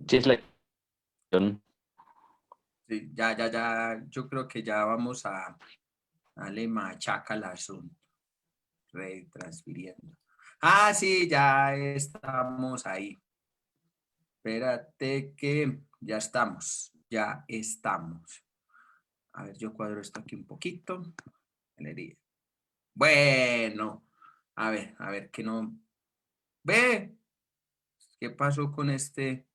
Sí, es la Sí, ya, yo creo que ya vamos a darle machaca al asunto, retransfiriendo. Ah, sí, ya estamos ahí. Espérate que ya estamos, ya estamos. A ver, yo cuadro esto aquí un poquito. Galería. Bueno, a ver, que no. Ve, ¿qué pasó con este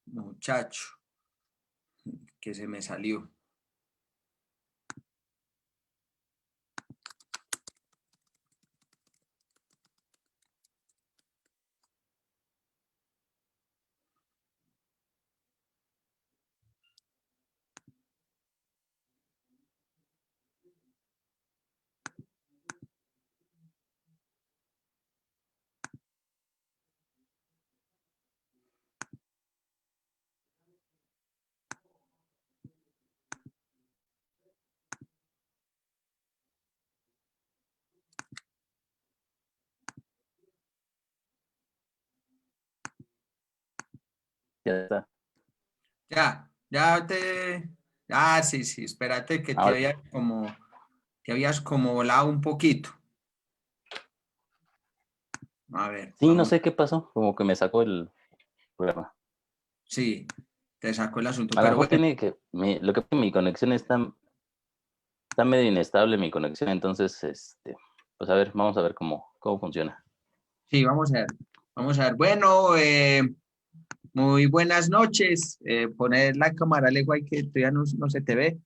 muchacho que se me salió? ya está. Ya te. Ah, sí, sí, espérate que te Ahora, había te habías como volado un poquito. A ver, sí, no vamos. sé qué pasó, como que me sacó el programa. Sí, te sacó el asunto, A lo pero mejor bueno, tiene que, lo que pasa es que mi conexión está medio inestable, mi conexión, entonces, pues a ver, vamos a ver cómo funciona. sí, vamos a ver. Vamos a ver. Bueno, muy buenas noches. Poner la cámara lejos ahí que todavía no se te ve.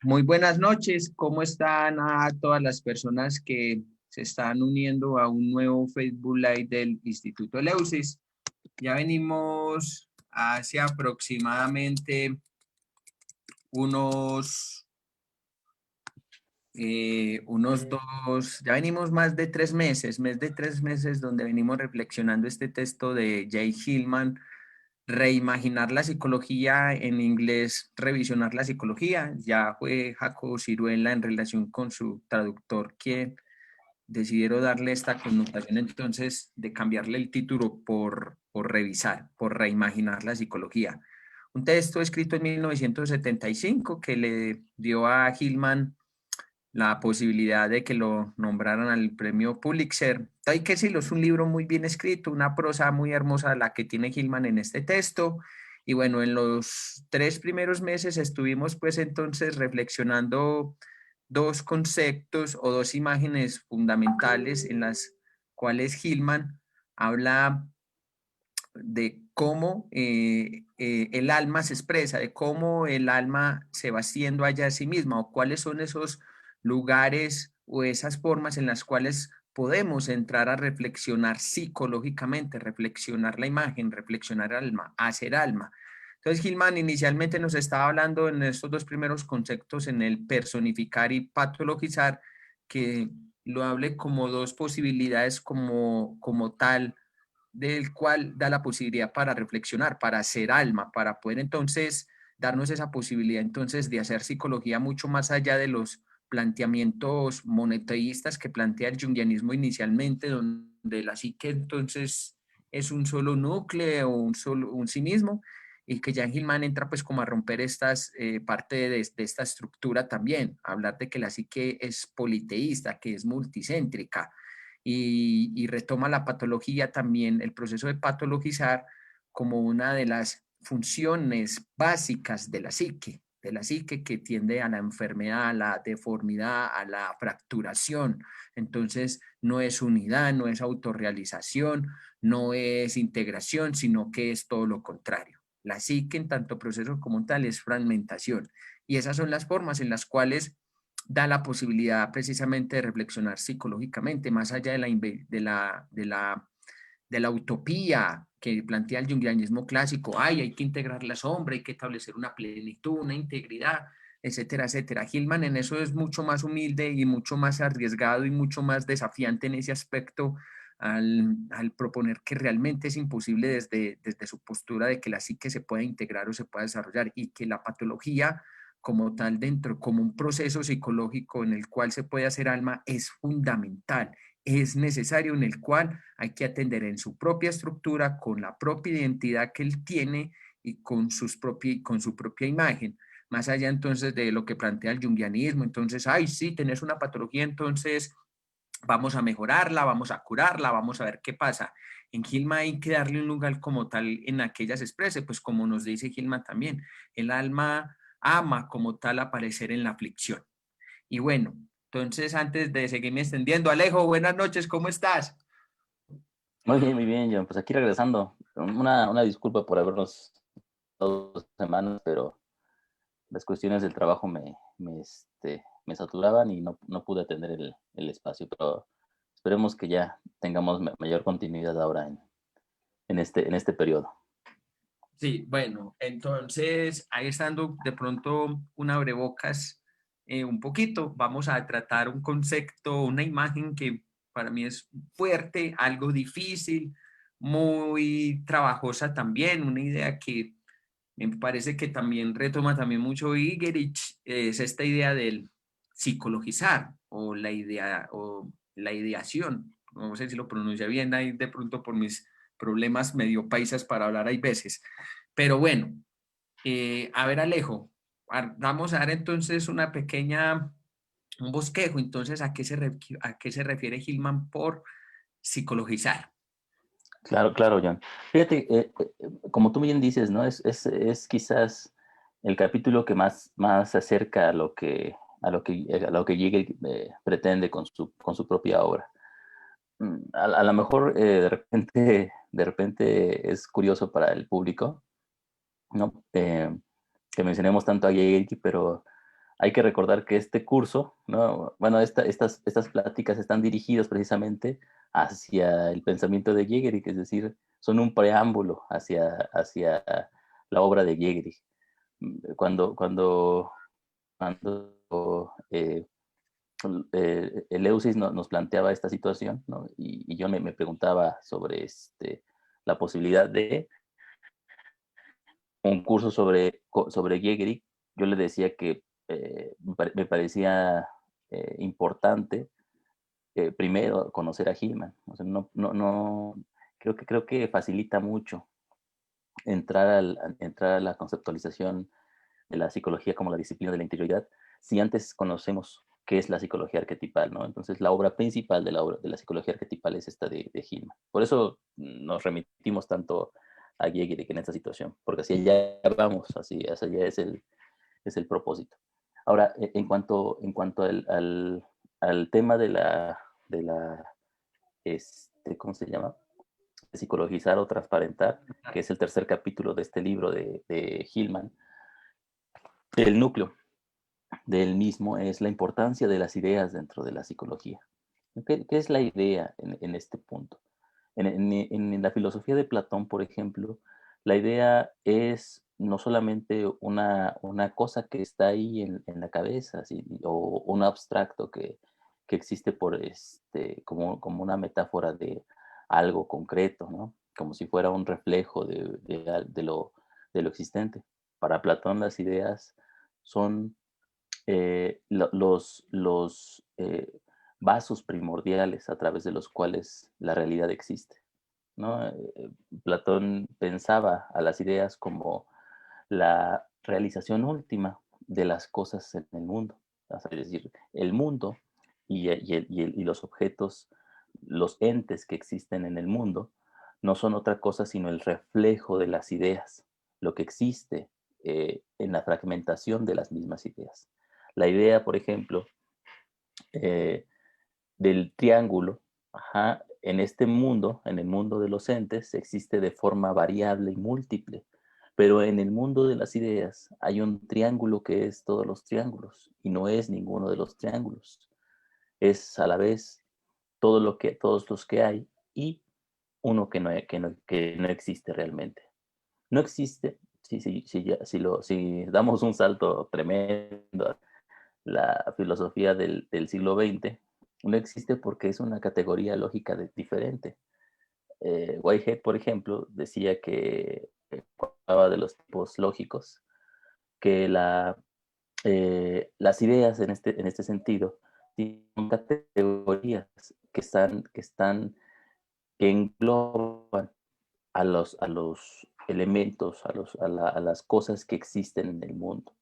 Muy buenas noches. ¿Cómo están a todas las personas que se están uniendo a un nuevo Facebook Live del Instituto Eleusis? Ya venimos hace aproximadamente unos, ya venimos más de 3 meses, mes de 3 meses donde venimos reflexionando este texto de Jay Hillman, reimaginar la psicología, en inglés, revisionar la psicología. Ya fue Jacobo Ciruela en relación con su traductor quien decidieron darle esta connotación entonces de cambiarle el título por revisar, por reimaginar la psicología. Un texto escrito en 1975 que le dio a Hillman la posibilidad de que lo nombraran al premio Pulitzer. Hay que decirlo, es un libro muy bien escrito, una prosa muy hermosa la que tiene Hillman en este texto. Y bueno, en los 3 primeros meses estuvimos pues entonces reflexionando dos conceptos o dos imágenes fundamentales en las cuales Hillman habla de cómo el alma se expresa, de cómo el alma se va haciendo allá a sí misma, o cuáles son esos lugares o esas formas en las cuales podemos entrar a reflexionar psicológicamente, reflexionar la imagen, reflexionar el alma, hacer alma. Entonces, Gilman inicialmente nos estaba hablando en estos dos primeros conceptos, en el personificar y patologizar, que lo hable como dos posibilidades como tal, del cual da la posibilidad para reflexionar, para hacer alma, para poder entonces darnos esa posibilidad entonces de hacer psicología mucho más allá de los planteamientos monoteístas que plantea el junguianismo inicialmente, donde la psique entonces es un solo núcleo, un sí mismo, y que ya Gilman entra pues como a romper parte de esta estructura también, hablar de que la psique es politeísta, que es multicéntrica, y retoma la patología también, el proceso de patologizar como una de las funciones básicas de la psique que tiende a la enfermedad, a la deformidad, a la fracturación. Entonces, no es unidad, no es autorrealización, no es integración, sino que es todo lo contrario. La psique en tanto proceso como tal es fragmentación. Y esas son las formas en las cuales da la posibilidad precisamente de reflexionar psicológicamente, más allá de la utopía que plantea el junguianismo clásico. Hay que integrar la sombra, hay que establecer una plenitud, una integridad, etcétera, etcétera. Hillman en eso es mucho más humilde y mucho más arriesgado y mucho más desafiante en ese aspecto, al proponer que realmente es imposible desde su postura de que la psique se pueda integrar o se pueda desarrollar, y que la patología como tal dentro, como un proceso psicológico en el cual se puede hacer alma, es fundamental es necesario, en el cual hay que atender en su propia estructura, con la propia identidad que él tiene y con con su propia imagen. Más allá entonces de lo que plantea el junguianismo, entonces, ay, sí, tenés una patología, entonces vamos a mejorarla, vamos a curarla, vamos a ver qué pasa. En Gilman hay que darle un lugar como tal en aquellas exprese, pues como nos dice Gilman también, el alma ama como tal aparecer en la aflicción. Y bueno, entonces antes de seguirme extendiendo, Alejo, buenas noches, ¿cómo estás? Muy bien, John. Pues aquí regresando. Una disculpa por habernos 2 semanas, pero las cuestiones del trabajo me saturaban y no pude atender el espacio, pero esperemos que ya tengamos mayor continuidad ahora en este periodo. Sí, bueno, entonces ahí estando de pronto un abrebocas un poquito, vamos a tratar un concepto, una imagen que para mí es fuerte, algo difícil, muy trabajosa también, una idea que me parece que también retoma también mucho Igerich, es esta idea del psicologizar o la ideación, no sé si lo pronuncia bien ahí de pronto por mis problemas medio paisas para hablar hay veces. Pero bueno, a ver Alejo, vamos a dar entonces una pequeña, un bosquejo, entonces a qué se refiere Gilman por psicologizar? Claro, John. Fíjate, como tú bien dices, ¿no? Es quizás el capítulo que más se acerca a lo que Hegel pretende con su propia obra. A lo mejor de repente es curioso para el público, ¿no? Que mencionemos tanto a Hegel, pero hay que recordar que este curso, ¿no? Bueno, estas pláticas están dirigidas precisamente hacia el pensamiento de Hegel, es decir, son un preámbulo hacia la obra de Hegel. Cuando Eleusis nos planteaba esta situación, ¿no? Y yo me preguntaba sobre la posibilidad de un curso sobre Hegel. Yo le decía que me parecía importante primero conocer a Hillman. O sea, no, creo que facilita mucho entrar a la conceptualización de la psicología como la disciplina de la interioridad, si antes conocemos qué es la psicología arquetipal, ¿no? Entonces, la obra principal de la psicología arquetipal es esta de Hillman. Por eso nos remitimos tanto a Hegel en esta situación, porque así ya vamos, así ya es el propósito. Ahora, en cuanto al tema ¿cómo se llama? De psicologizar o transparentar, que es el tercer capítulo de este libro de Hillman, el núcleo del mismo es la importancia de las ideas dentro de la psicología. ¿Qué es la idea en este punto? En la filosofía de Platón, por ejemplo, la idea es no solamente una cosa que está ahí en la cabeza, ¿sí? O un abstracto que existe como una metáfora de algo concreto, ¿no? Como si fuera un reflejo de lo existente. Para Platón las ideas son los vasos primordiales a través de los cuales la realidad existe, ¿no? Platón pensaba a las ideas como la realización última de las cosas en el mundo, es decir, el mundo y los objetos, los entes que existen en el mundo, no son otra cosa sino el reflejo de las ideas, lo que existe en la fragmentación de las mismas ideas. La idea, por ejemplo, eh, del triángulo, ajá, en este mundo, en el mundo de los entes, existe de forma variable y múltiple, pero en el mundo de las ideas hay un triángulo que es todos los triángulos y no es ninguno de los triángulos. Es a la vez todos los que hay y uno que no existe realmente. No existe, si damos un salto tremendo a la filosofía del siglo XX, no existe porque es una categoría lógica diferente. Whitehead, por ejemplo, decía que cuando hablaba de los tipos lógicos, que las ideas en este sentido Son categorías que engloban a los elementos, a las cosas que existen en el mundo.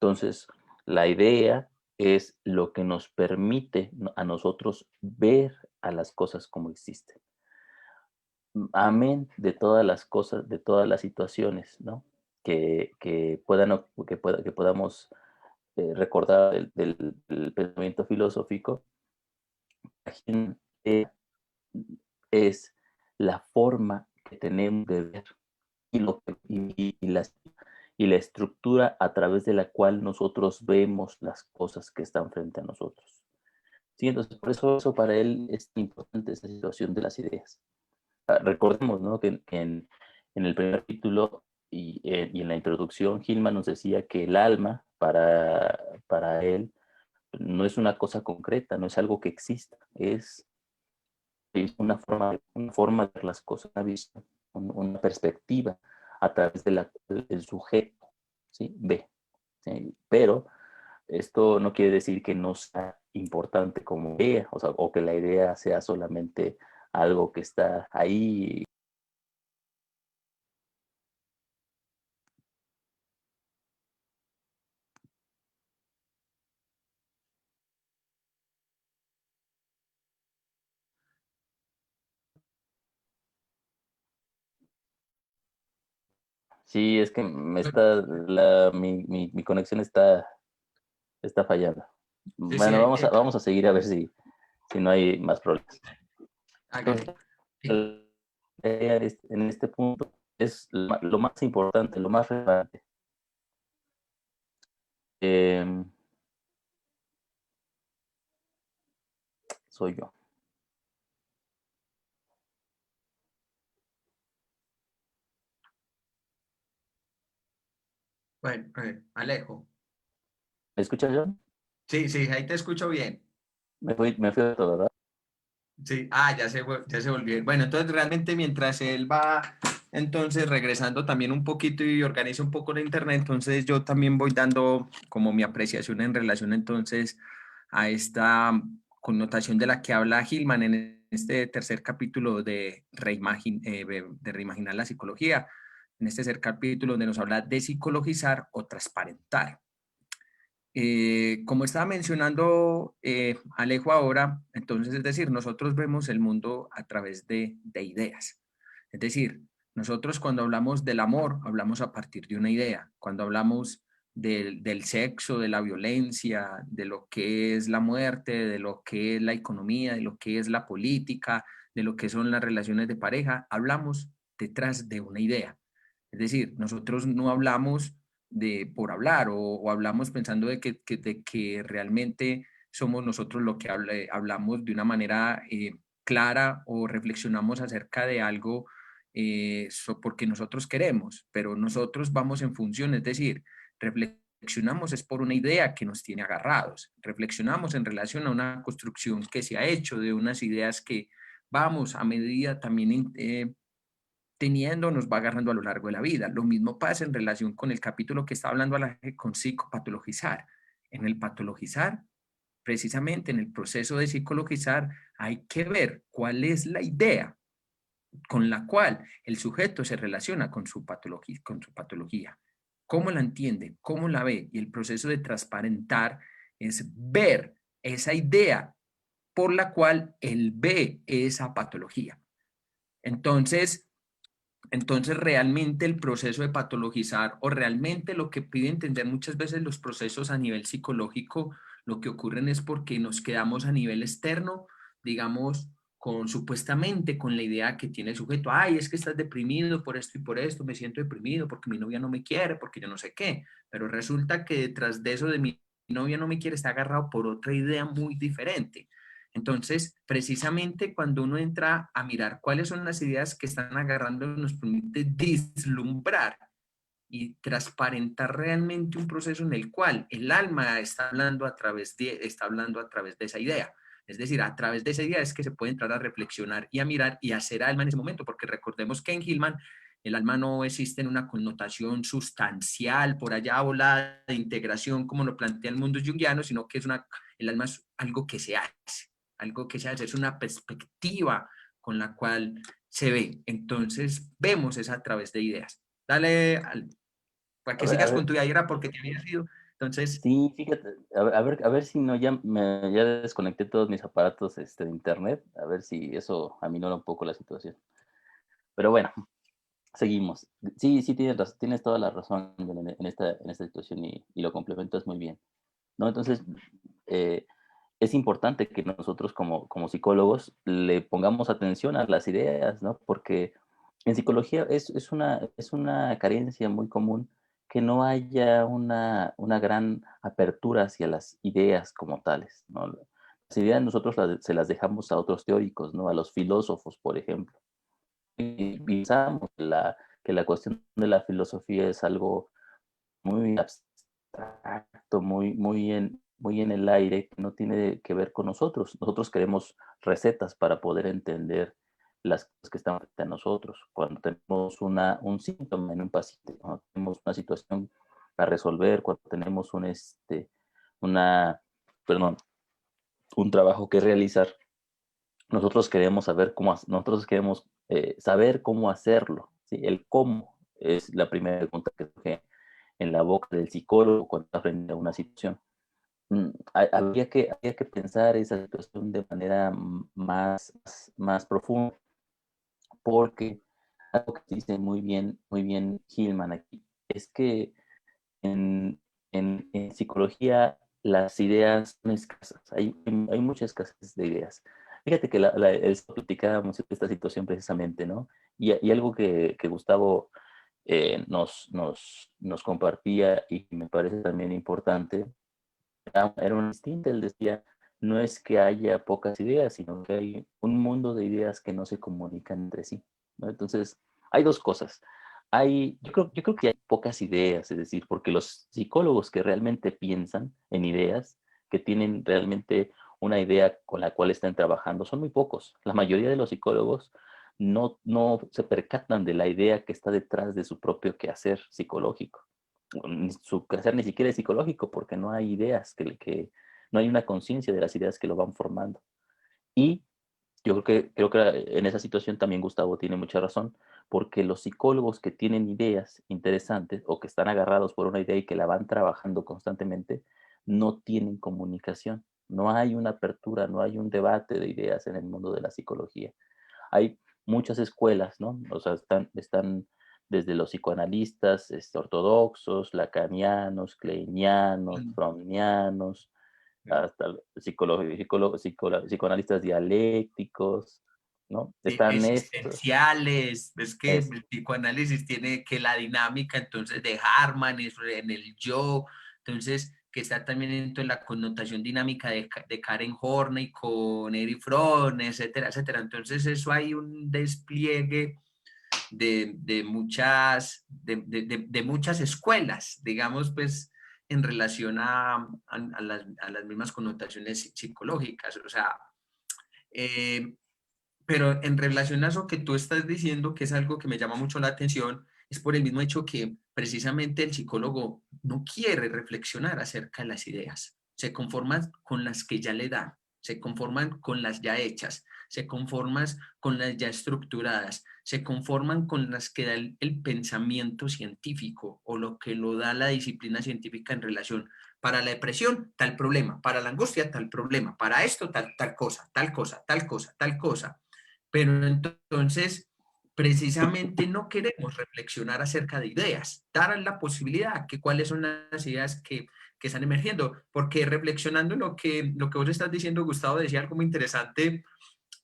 Entonces, la idea es lo que nos permite a nosotros ver a las cosas como existen. Amén de todas las cosas, de todas las situaciones, ¿no? Que podamos recordar del pensamiento filosófico. eh, es la forma que tenemos de ver y la estructura a través de la cual nosotros vemos las cosas que están frente a nosotros. Sí, entonces por eso para él es importante esa situación de las ideas. Recordemos, ¿no? que en el primer capítulo y en la introducción, Hillman nos decía que el alma para él no es una cosa concreta, no es algo que exista, es una forma de ver las cosas, una visión, una perspectiva a través de la cual el sujeto, ¿sí?, ve. ¿Sí? Pero esto no quiere decir que no sea importante como idea, o sea, o que la idea sea solamente algo que está ahí. Sí, es que mi conexión está fallando. Sí, sí, Bueno, vamos a seguir a ver si no hay más problemas. hágale. La idea en este punto es lo más importante, lo más relevante. Em, soy yo. Bueno, Alejo. ¿Me escuchas, John? Sí, sí, ahí te escucho bien. Me fui de todo, ¿verdad? Sí, ya se volvió. Bueno, entonces realmente mientras él va, entonces regresando también un poquito y organiza un poco la internet, entonces yo también voy dando como mi apreciación en relación entonces a esta connotación de la que habla Hillman en este tercer capítulo de Reimaginar la Psicología, en este tercer capítulo donde nos habla de psicologizar o transparentar. Como estaba mencionando Alejo ahora, entonces es decir, nosotros vemos el mundo a través de ideas. Es decir, nosotros cuando hablamos del amor, hablamos a partir de una idea. Cuando hablamos del sexo, de la violencia, de lo que es la muerte, de lo que es la economía, de lo que es la política, de lo que son las relaciones de pareja, hablamos detrás de una idea. Es decir, nosotros no hablamos por hablar o hablamos pensando de que realmente somos nosotros lo que hablamos de una manera clara o reflexionamos acerca de algo porque nosotros queremos, pero nosotros vamos en función, es decir, reflexionamos es por una idea que nos tiene agarrados, reflexionamos en relación a una construcción que se ha hecho de unas ideas que vamos a medida también teniendo, nos va agarrando a lo largo de la vida. Lo mismo pasa en relación con el capítulo que está hablando con psicopatologizar. En el patologizar, precisamente en el proceso de psicologizar, hay que ver cuál es la idea con la cual el sujeto se relaciona con su patología. ¿Cómo la entiende? ¿Cómo la ve? Y el proceso de transparentar es ver esa idea por la cual él ve esa patología. Entonces, realmente el proceso de patologizar o realmente lo que pide entender muchas veces los procesos a nivel psicológico, lo que ocurren es porque nos quedamos a nivel externo, digamos, supuestamente con la idea que tiene el sujeto, ay, es que estás deprimido por esto y por esto, me siento deprimido porque mi novia no me quiere, porque yo no sé qué, pero resulta que detrás de eso de mi novia no me quiere está agarrado por otra idea muy diferente. Entonces, precisamente cuando uno entra a mirar cuáles son las ideas que están agarrando, nos permite vislumbrar y transparentar realmente un proceso en el cual el alma está hablando a través de esa idea. Es decir, a través de esa idea es que se puede entrar a reflexionar y a mirar y a hacer alma en ese momento, porque recordemos que en Hillman el alma no existe en una connotación sustancial por allá volada de integración como lo plantea el mundo junguiano, sino que El alma es algo que se hace, es una perspectiva con la cual se ve. Entonces, vemos es a través de ideas. Dale, para que A sigas con ver, tu idea porque te había sido. Entonces, sí, fíjate, a ver si no, ya desconecté todos mis aparatos de internet, a ver si eso aminora un poco la situación. Pero bueno, seguimos. Sí, sí, tienes toda la razón en esta situación y lo complementas muy bien, ¿no? Entonces, eh, es importante que nosotros como psicólogos le pongamos atención a las ideas, ¿no? Porque en psicología es una carencia muy común que no haya una gran apertura hacia las ideas como tales, ¿no? Las ideas nosotros se las dejamos a otros teóricos, ¿no? A los filósofos, por ejemplo. Y pensamos que la cuestión de la filosofía es algo muy abstracto, muy en el aire, que no tiene que ver con nosotros. Nosotros queremos recetas para poder entender las cosas que están frente a nosotros. Cuando tenemos un síntoma en un paciente, cuando tenemos una situación a resolver, cuando tenemos una, perdón, un trabajo que realizar, nosotros queremos saber cómo hacerlo, ¿sí? El cómo es la primera pregunta que surge en la boca del psicólogo cuando está frente a una situación. Habría que pensar esa situación de manera más profunda, porque algo que dice muy bien Hillman aquí, es que en, en psicología las ideas son escasas, hay mucha escasez de ideas. Fíjate que platicábamos esta situación precisamente, ¿no? Y algo que Gustavo nos compartía y me parece también importante, era un instinto, él decía, no es que haya pocas ideas, sino que hay un mundo de ideas que no se comunican entre sí, ¿no? Entonces, hay dos cosas. Yo creo que hay pocas ideas, es decir, porque los psicólogos que realmente piensan en ideas, que tienen realmente una idea con la cual están trabajando, son muy pocos. La mayoría de los psicólogos no se percatan de la idea que está detrás de su propio quehacer psicológico. Su quehacer ni siquiera es psicológico porque no hay ideas, no hay una conciencia de las ideas que lo van formando. Y creo que en esa situación también Gustavo tiene mucha razón, porque los psicólogos que tienen ideas interesantes o que están agarrados por una idea y que la van trabajando constantemente, no tienen comunicación. No hay una apertura, no hay un debate de ideas en el mundo de la psicología. Hay muchas escuelas, ¿no? O sea, están desde los psicoanalistas ortodoxos, lacanianos, kleinianos, freudianos, hasta psicoanalistas dialécticos, ¿no? Están estos, existenciales, ves que es, el psicoanálisis tiene que la dinámica entonces de Harman en el yo, entonces que está también dentro de la connotación dinámica de Karen Horney con Erich Fromm, etcétera, etcétera. Entonces eso hay un despliegue de muchas escuelas, digamos, pues en relación a las mismas connotaciones psicológicas. O sea, eh, pero en relación a eso que tú estás diciendo, que es algo que me llama mucho la atención, es por el mismo hecho que precisamente el psicólogo no quiere reflexionar acerca de las ideas, se conforman con las que ya le dan, se conforman con las ya hechas, se conforman con las ya estructuradas, se conforman con las que da el pensamiento científico o lo que lo da la disciplina científica en relación. Para la depresión, tal problema. Para la angustia, tal problema. Para esto, tal cosa, tal cosa, tal cosa, tal cosa. Pero entonces, precisamente no queremos reflexionar acerca de ideas, dar la posibilidad que cuáles son las ideas que están emergiendo, porque reflexionando lo que vos estás diciendo, Gustavo decía algo muy interesante,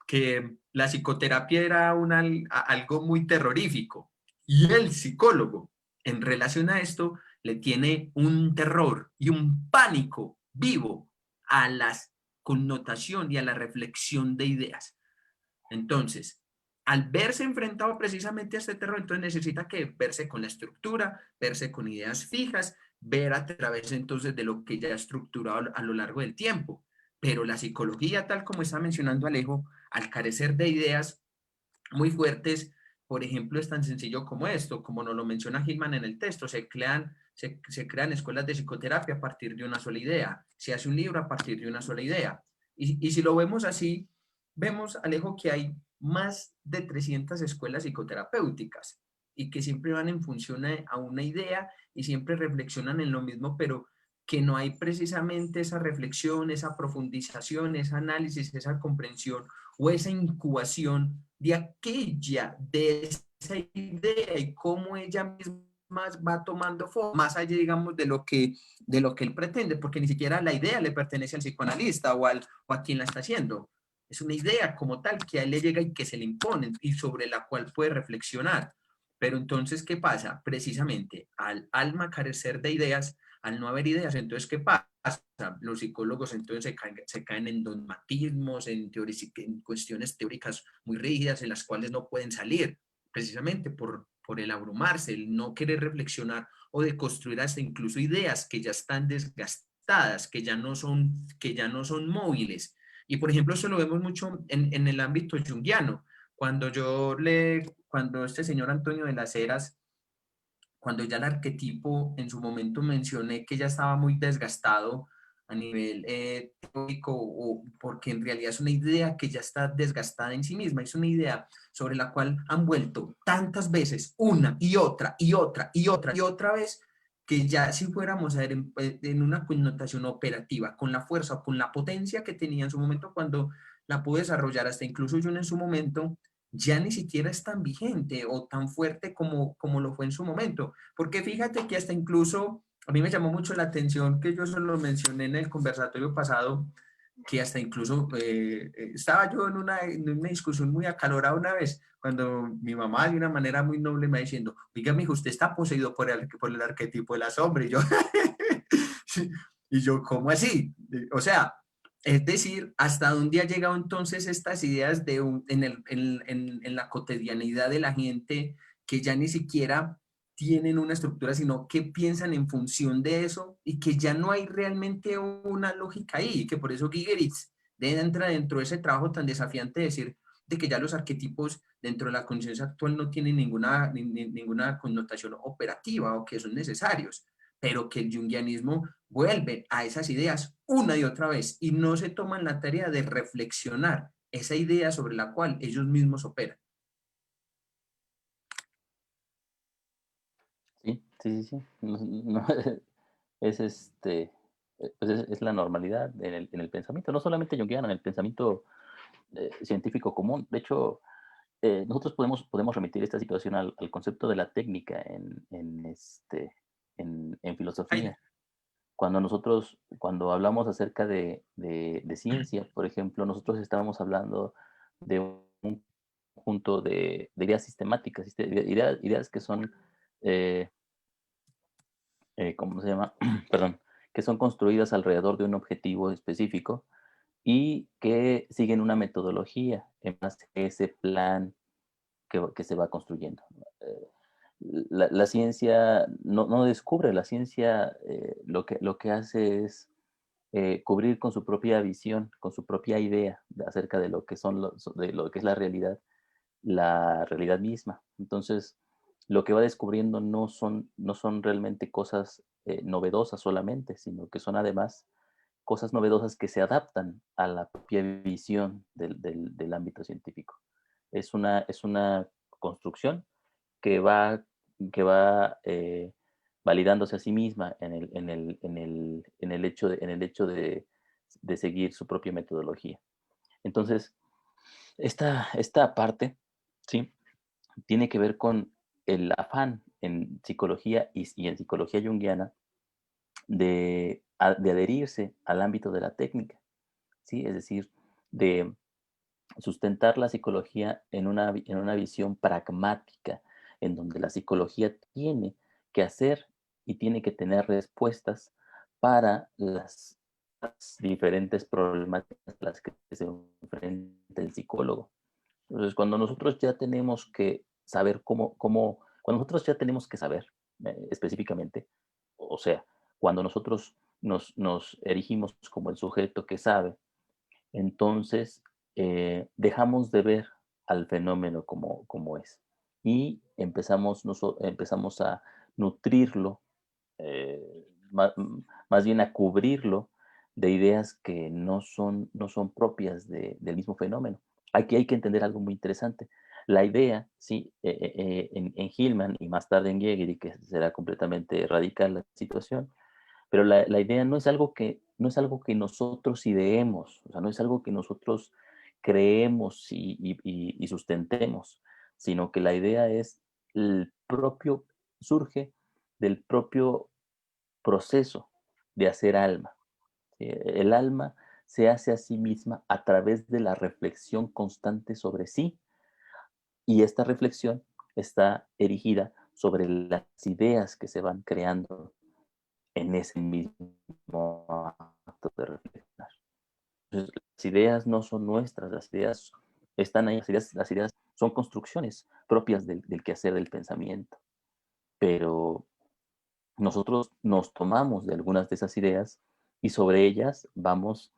que la psicoterapia era algo muy terrorífico y el psicólogo en relación a esto le tiene un terror y un pánico vivo a la connotación y a la reflexión de ideas. Entonces, al verse enfrentado precisamente a este terror, entonces necesita que verse con la estructura, verse con ideas fijas, ver a través entonces de lo que ya ha estructurado a lo largo del tiempo. Pero la psicología, tal como está mencionando Alejo, al carecer de ideas muy fuertes, por ejemplo, es tan sencillo como esto, como nos lo menciona Hillman en el texto, se crean se crean escuelas de psicoterapia a partir de una sola idea, se hace un libro a partir de una sola idea. Y si lo vemos así, vemos, Alejo, que hay más de 300 escuelas psicoterapéuticas y que siempre van en función a una idea y siempre reflexionan en lo mismo, pero que no hay precisamente esa reflexión, esa profundización, ese análisis, esa comprensión o esa incubación de esa idea y cómo ella misma va tomando forma, más allá, digamos, de lo que él pretende, porque ni siquiera la idea le pertenece al psicoanalista o a quien la está haciendo. Es una idea como tal que a él le llega y que se le impone y sobre la cual puede reflexionar. Pero entonces, ¿qué pasa? Precisamente al alma carecer de ideas, al no haber ideas, entonces, ¿qué pasa? Los psicólogos entonces se caen en dogmatismos, en cuestiones teóricas muy rígidas en las cuales no pueden salir, precisamente por el abrumarse, el no querer reflexionar o de construir hasta incluso ideas que ya están desgastadas, que ya no son móviles. Y por ejemplo, eso lo vemos mucho en el ámbito junguiano. Cuando este señor Antonio de las Heras, cuando ya el arquetipo en su momento mencioné que ya estaba muy desgastado a nivel teórico, o porque en realidad es una idea que ya está desgastada en sí misma, es una idea sobre la cual han vuelto tantas veces, una y otra y otra y otra y otra vez, que ya si fuéramos a ver en una connotación operativa, con la fuerza o con la potencia que tenía en su momento cuando la pudo desarrollar, hasta incluso yo en su momento, ya ni siquiera es tan vigente o tan fuerte como lo fue en su momento. Porque fíjate que hasta incluso, a mí me llamó mucho la atención que yo solo mencioné en el conversatorio pasado, que hasta incluso estaba yo en una discusión muy acalorada una vez, cuando mi mamá de una manera muy noble me va diciendo, oiga, mijo, usted está poseído por el arquetipo de la sombra. Y yo, y yo, ¿cómo así? O sea, es decir, hasta dónde ha llegado entonces estas ideas en la cotidianidad de la gente que ya ni siquiera tienen una estructura, sino que piensan en función de eso y que ya no hay realmente una lógica ahí, y que por eso Gigeritz entra dentro de ese trabajo tan desafiante de decir de que ya los arquetipos dentro de la conciencia actual no tienen ninguna connotación operativa o que son necesarios, pero que el junguianismo vuelve a esas ideas una y otra vez y no se toman la tarea de reflexionar esa idea sobre la cual ellos mismos operan. Sí, sí, sí, sí. Es pues es la normalidad en el pensamiento, no solamente junguiano, en el pensamiento científico común. De hecho, nosotros podemos remitir esta situación al concepto de la técnica en Ay, filosofía. Cuando hablamos acerca de ciencia, por ejemplo, nosotros estábamos hablando de un conjunto de ideas sistemáticas, ideas que son, eh, ¿cómo se llama? Perdón, que son construidas alrededor de un objetivo específico y que siguen una metodología en base a ese plan que se va construyendo. Eh, la ciencia no descubre, la ciencia lo que hace es cubrir con su propia visión, con su propia idea acerca de lo que de lo que es la realidad misma. Entonces, lo que va descubriendo no son realmente cosas novedosas solamente, sino que son además cosas novedosas que se adaptan a la propia visión del ámbito científico. Es una construcción que que va validándose a sí misma en el hecho de seguir su propia metodología. Entonces, esta parte, ¿sí? Tiene que ver con el afán en psicología y en psicología junguiana de adherirse al ámbito de la técnica, ¿sí? Es decir, de sustentar la psicología en una visión pragmática, en donde la psicología tiene que hacer y tiene que tener respuestas para las diferentes problemáticas a las que se enfrenta el psicólogo. Entonces, cuando nosotros ya tenemos que saber cuando nosotros ya tenemos que saber específicamente, o sea, cuando nosotros nos erigimos como el sujeto que sabe, entonces dejamos de ver al fenómeno como es y empezamos a nutrirlo más bien a cubrirlo de ideas que no son propias del mismo fenómeno. Aquí hay que entender algo muy interesante. La idea, sí, en Hillman y más tarde en Yeager, que será completamente radical la situación, pero la idea no es algo que nosotros ideemos, o sea, no es algo que nosotros creemos y sustentemos, sino que la idea es el propio, surge del propio proceso de hacer alma. El alma se hace a sí misma a través de la reflexión constante sobre sí, y esta reflexión está erigida sobre las ideas que se van creando en ese mismo acto de reflexionar. Entonces, las ideas no son nuestras, las ideas están ahí, las ideas son construcciones propias del quehacer del pensamiento, pero nosotros nos tomamos de algunas de esas ideas y sobre ellas vamos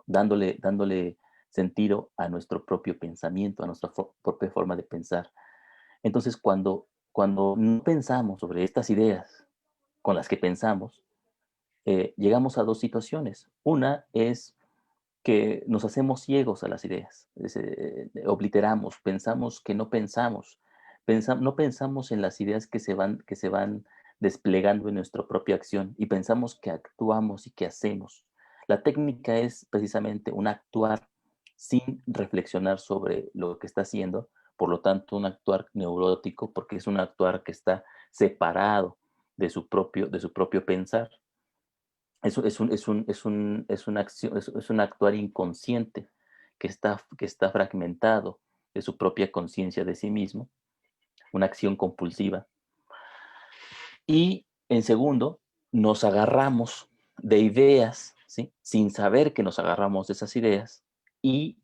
dándole sentido a nuestro propio pensamiento, a nuestra propia forma de pensar. Entonces, cuando no pensamos sobre estas ideas con las que pensamos, llegamos a dos situaciones. Una es que nos hacemos ciegos a las ideas, obliteramos, pensamos que no pensamos, no pensamos en las ideas que se van desplegando en nuestra propia acción y pensamos que actuamos y que hacemos. La técnica es precisamente un actuar sin reflexionar sobre lo que está haciendo, por lo tanto un actuar neurótico porque es un actuar que está separado de su propio pensar. Es una acción, es un actuar inconsciente que está fragmentado de su propia conciencia de sí mismo, una acción compulsiva. Y en segundo, nos agarramos de ideas, ¿sí? Sin saber que nos agarramos de esas ideas y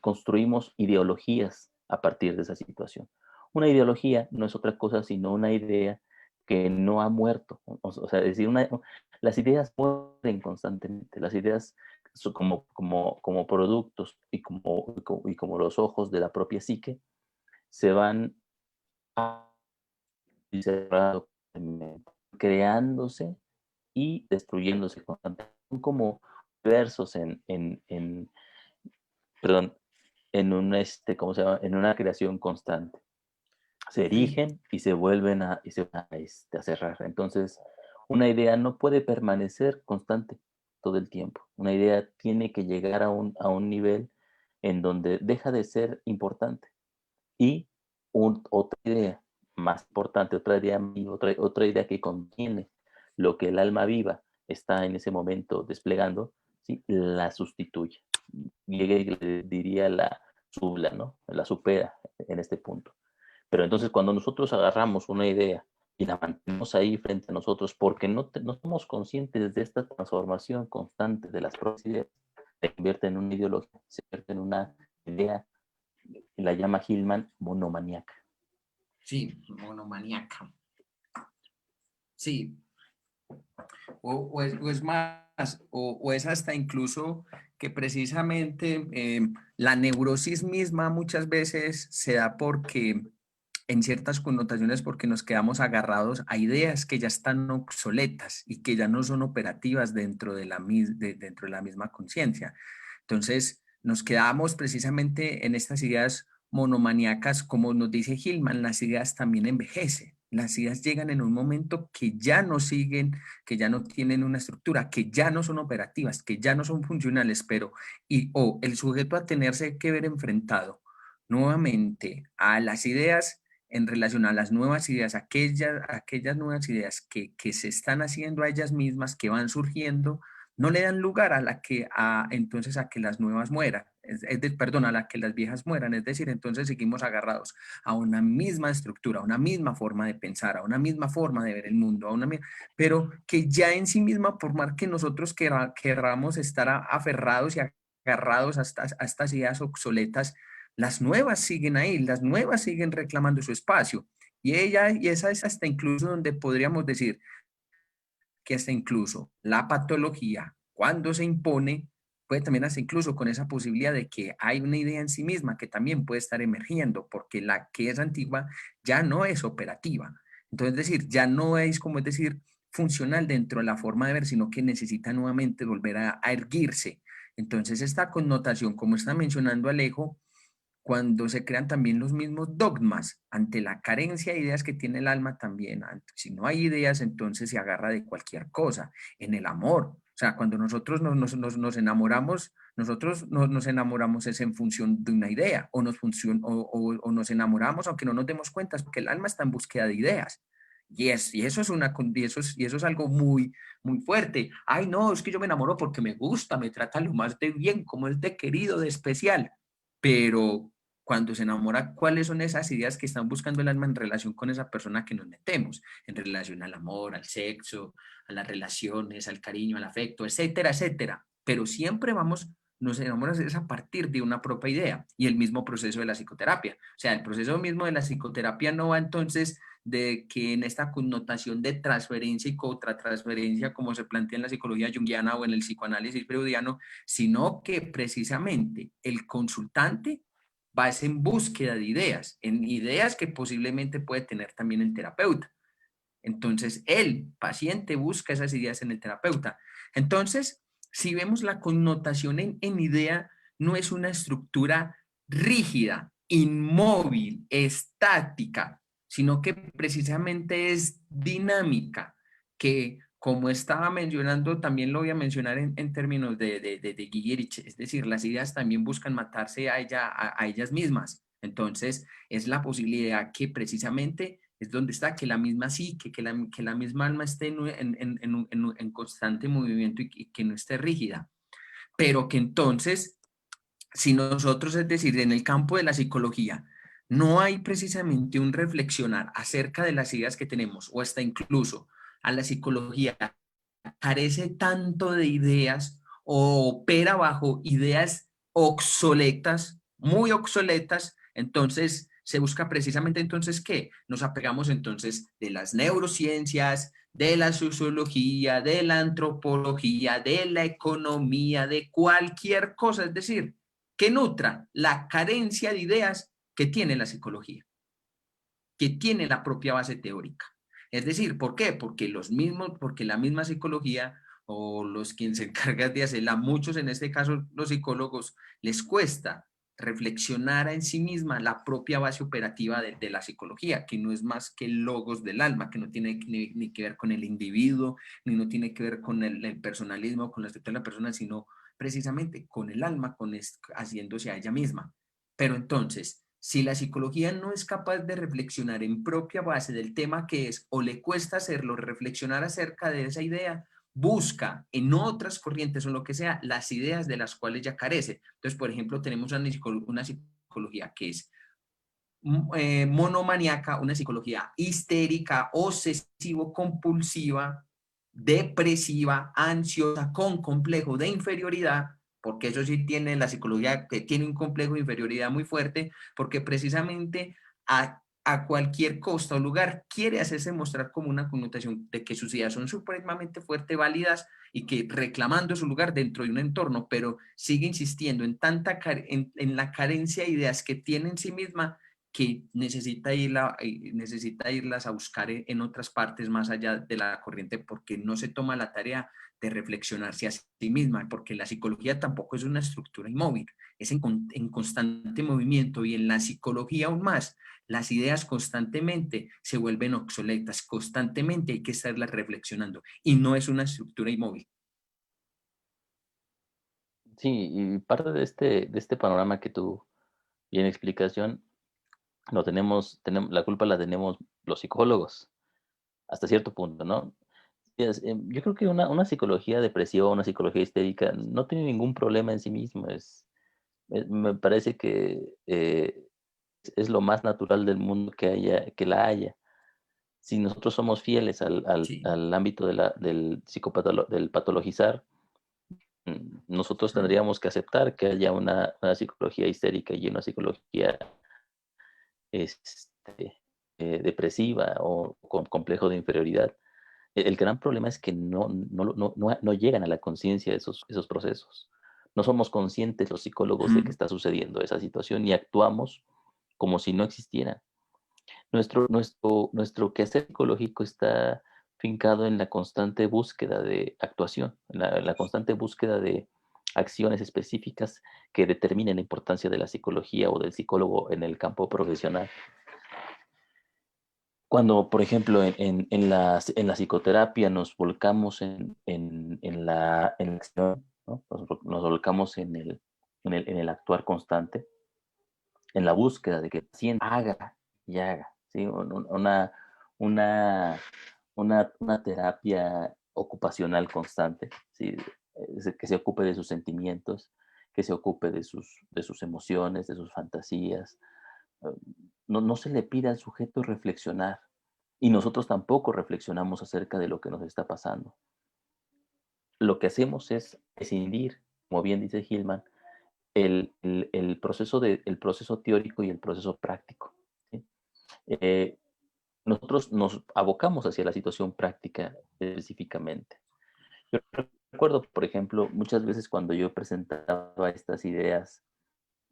construimos ideologías a partir de esa situación. Una ideología no es otra cosa sino una idea que no ha muerto. O sea, es decir, las ideas mueren constantemente. Las ideas son como productos y como los ojos de la propia psique se van creándose y destruyéndose constantemente. Son como versos perdón, ¿cómo se llama? En una creación constante. Se Sí, erigen y se vuelven a cerrar. Entonces, una idea no puede permanecer constante todo el tiempo. Una idea tiene que llegar a un nivel en donde deja de ser importante y otra idea más importante, otra idea que contiene lo que el alma viva está en ese momento desplegando, ¿sí? La sustituye. Le diría la subla, ¿no? La supera en este punto. Pero entonces cuando nosotros agarramos una idea y la mantenemos ahí frente a nosotros porque no somos conscientes de esta transformación constante de las propias ideas, se convierte en una ideología, se convierte en una idea, la llama Hillman monomaníaca. sí, monomaníaca. Sí, o es más, o es hasta incluso que precisamente la neurosis misma muchas veces se da porque en ciertas connotaciones porque nos quedamos agarrados a ideas que ya están obsoletas y que ya no son operativas dentro de dentro de la misma conciencia. Entonces, nos quedamos precisamente en estas ideas monomaníacas, como nos dice Hillman, las ideas también envejecen. Las ideas llegan en un momento que ya no siguen, que ya no tienen una estructura, que ya no son operativas, que ya no son funcionales, pero o el sujeto a tenerse que ver enfrentado nuevamente a las ideas en relación a las nuevas ideas, aquellas nuevas ideas que se están haciendo a ellas mismas, que van surgiendo, no le dan lugar entonces a que las nuevas mueran, perdón, a la que las viejas mueran, es decir, entonces seguimos agarrados a una misma estructura, a una misma forma de pensar, a una misma forma de ver el mundo, pero que ya en sí misma, por más que nosotros querramos estar aferrados y agarrados a estas ideas obsoletas, las nuevas siguen ahí, las nuevas siguen reclamando su espacio. Y esa es hasta incluso donde podríamos decir que hasta incluso la patología, cuando se impone, puede también hasta incluso con esa posibilidad de que hay una idea en sí misma que también puede estar emergiendo, porque la que es antigua ya no es operativa. Entonces, es decir, ya no es como es decir funcional dentro de la forma de ver, sino que necesita nuevamente volver a erguirse. Entonces, esta connotación, como está mencionando Alejo, cuando se crean también los mismos dogmas ante la carencia de ideas que tiene el alma también. Si no hay ideas, entonces se agarra de cualquier cosa. En el amor, o sea, cuando nosotros nos enamoramos, nosotros nos enamoramos es en función de una idea o o nos enamoramos aunque no nos demos cuenta, porque el alma está en búsqueda de ideas. Y eso es y eso es algo muy fuerte. Ay, no, es que yo me enamoro porque me gusta, me trata lo más de bien, como es de querido, de especial. Pero cuando se enamora, ¿cuáles son esas ideas que están buscando el alma en relación con esa persona que nos metemos? En relación al amor, al sexo, a las relaciones, al cariño, al afecto, etcétera, etcétera. Pero siempre nos enamoramos es a partir de una propia idea y el mismo proceso de la psicoterapia. O sea, el proceso mismo de la psicoterapia no va entonces de que en esta connotación de transferencia y contratransferencia, como se plantea en la psicología junguiana o en el psicoanálisis freudiano, sino que precisamente el consultante va en búsqueda de ideas, en ideas que posiblemente puede tener también el terapeuta. Entonces, el paciente busca esas ideas en el terapeuta. Entonces, si vemos la connotación en idea, no es una estructura rígida, inmóvil, estática, sino que precisamente es dinámica, que como estaba mencionando, también lo voy a mencionar en términos de Gigirich, es decir, las ideas también buscan matarse a ellas mismas. Entonces, es la posibilidad que precisamente es donde está que la misma psique, que la misma alma esté en constante movimiento y que no esté rígida. Pero que entonces, si nosotros, es decir, en el campo de la psicología, no hay precisamente un reflexionar acerca de las ideas que tenemos, o hasta incluso a la psicología carece tanto de ideas o opera bajo ideas obsoletas, muy obsoletas, entonces se busca precisamente entonces ¿qué? Nos apegamos entonces de las neurociencias, de la sociología, de la antropología, de la economía, de cualquier cosa, es decir, que nutra la carencia de ideas que tiene la psicología, que tiene la propia base teórica. Es decir, ¿por qué? Porque la misma psicología o los quienes se encargan de hacerla, muchos en este caso los psicólogos, les cuesta reflexionar en sí misma la propia base operativa de la psicología, que no es más que el logos del alma, que no tiene ni que ver con el individuo, ni no tiene que ver con el personalismo, con la estructura de la persona, sino precisamente con el alma, haciéndose a ella misma. Pero entonces, si la psicología no es capaz de reflexionar en propia base del tema que es, o le cuesta hacerlo, reflexionar acerca de esa idea, busca en otras corrientes o lo que sea las ideas de las cuales ya carece. Entonces, por ejemplo, tenemos una psicología que es monomaniaca, una psicología histérica, obsesivo-compulsiva, depresiva, ansiosa, con complejo de inferioridad, porque eso sí tiene la psicología que tiene un complejo de inferioridad muy fuerte, porque precisamente a cualquier costa o lugar quiere hacerse mostrar como una connotación de que sus ideas son supremamente fuertes, válidas y que reclamando su lugar dentro de un entorno, pero sigue insistiendo en la carencia de ideas que tiene en sí misma que necesita irlas a buscar en otras partes más allá de la corriente porque no se toma la tarea de reflexionarse a sí misma, porque la psicología tampoco es una estructura inmóvil, es en constante movimiento y en la psicología aún más, las ideas constantemente se vuelven obsoletas, constantemente hay que estarlas reflexionando y no es una estructura inmóvil. Sí, y parte de este panorama que tú bien explicación, la culpa la tenemos los psicólogos, hasta cierto punto, ¿no? Yo creo que una psicología depresiva, una psicología histérica, no tiene ningún problema en sí mismo. Me parece que es lo más natural del mundo que la haya. Si nosotros somos fieles Sí. al ámbito del patologizar, nosotros Mm. tendríamos que aceptar que haya una psicología histérica y una psicología este, depresiva o con complejo de inferioridad. El gran problema es que no llegan a la conciencia de esos procesos. No somos conscientes los psicólogos de que Mm. está sucediendo esa situación y actuamos como si no existiera. Nuestro quehacer psicológico está fincado en la constante búsqueda de actuación, en la constante búsqueda de acciones específicas que determinen la importancia de la psicología o del psicólogo en el campo profesional. Cuando, por ejemplo, en la psicoterapia nos volcamos en la acción, ¿no? Nos volcamos en el actuar constante, en la búsqueda de que el paciente haga y haga, ¿sí? Una, una terapia ocupacional constante, ¿sí? Que se ocupe de sus sentimientos, que se ocupe de sus emociones, de sus fantasías. No se le pide al sujeto reflexionar y nosotros tampoco reflexionamos acerca de lo que nos está pasando. Lo que hacemos es escindir, como bien dice Hillman, el proceso teórico y el proceso práctico, ¿sí? Eh, Nosotros nos abocamos hacia la situación práctica específicamente. Yo recuerdo, por ejemplo, muchas veces cuando yo presentaba estas ideas,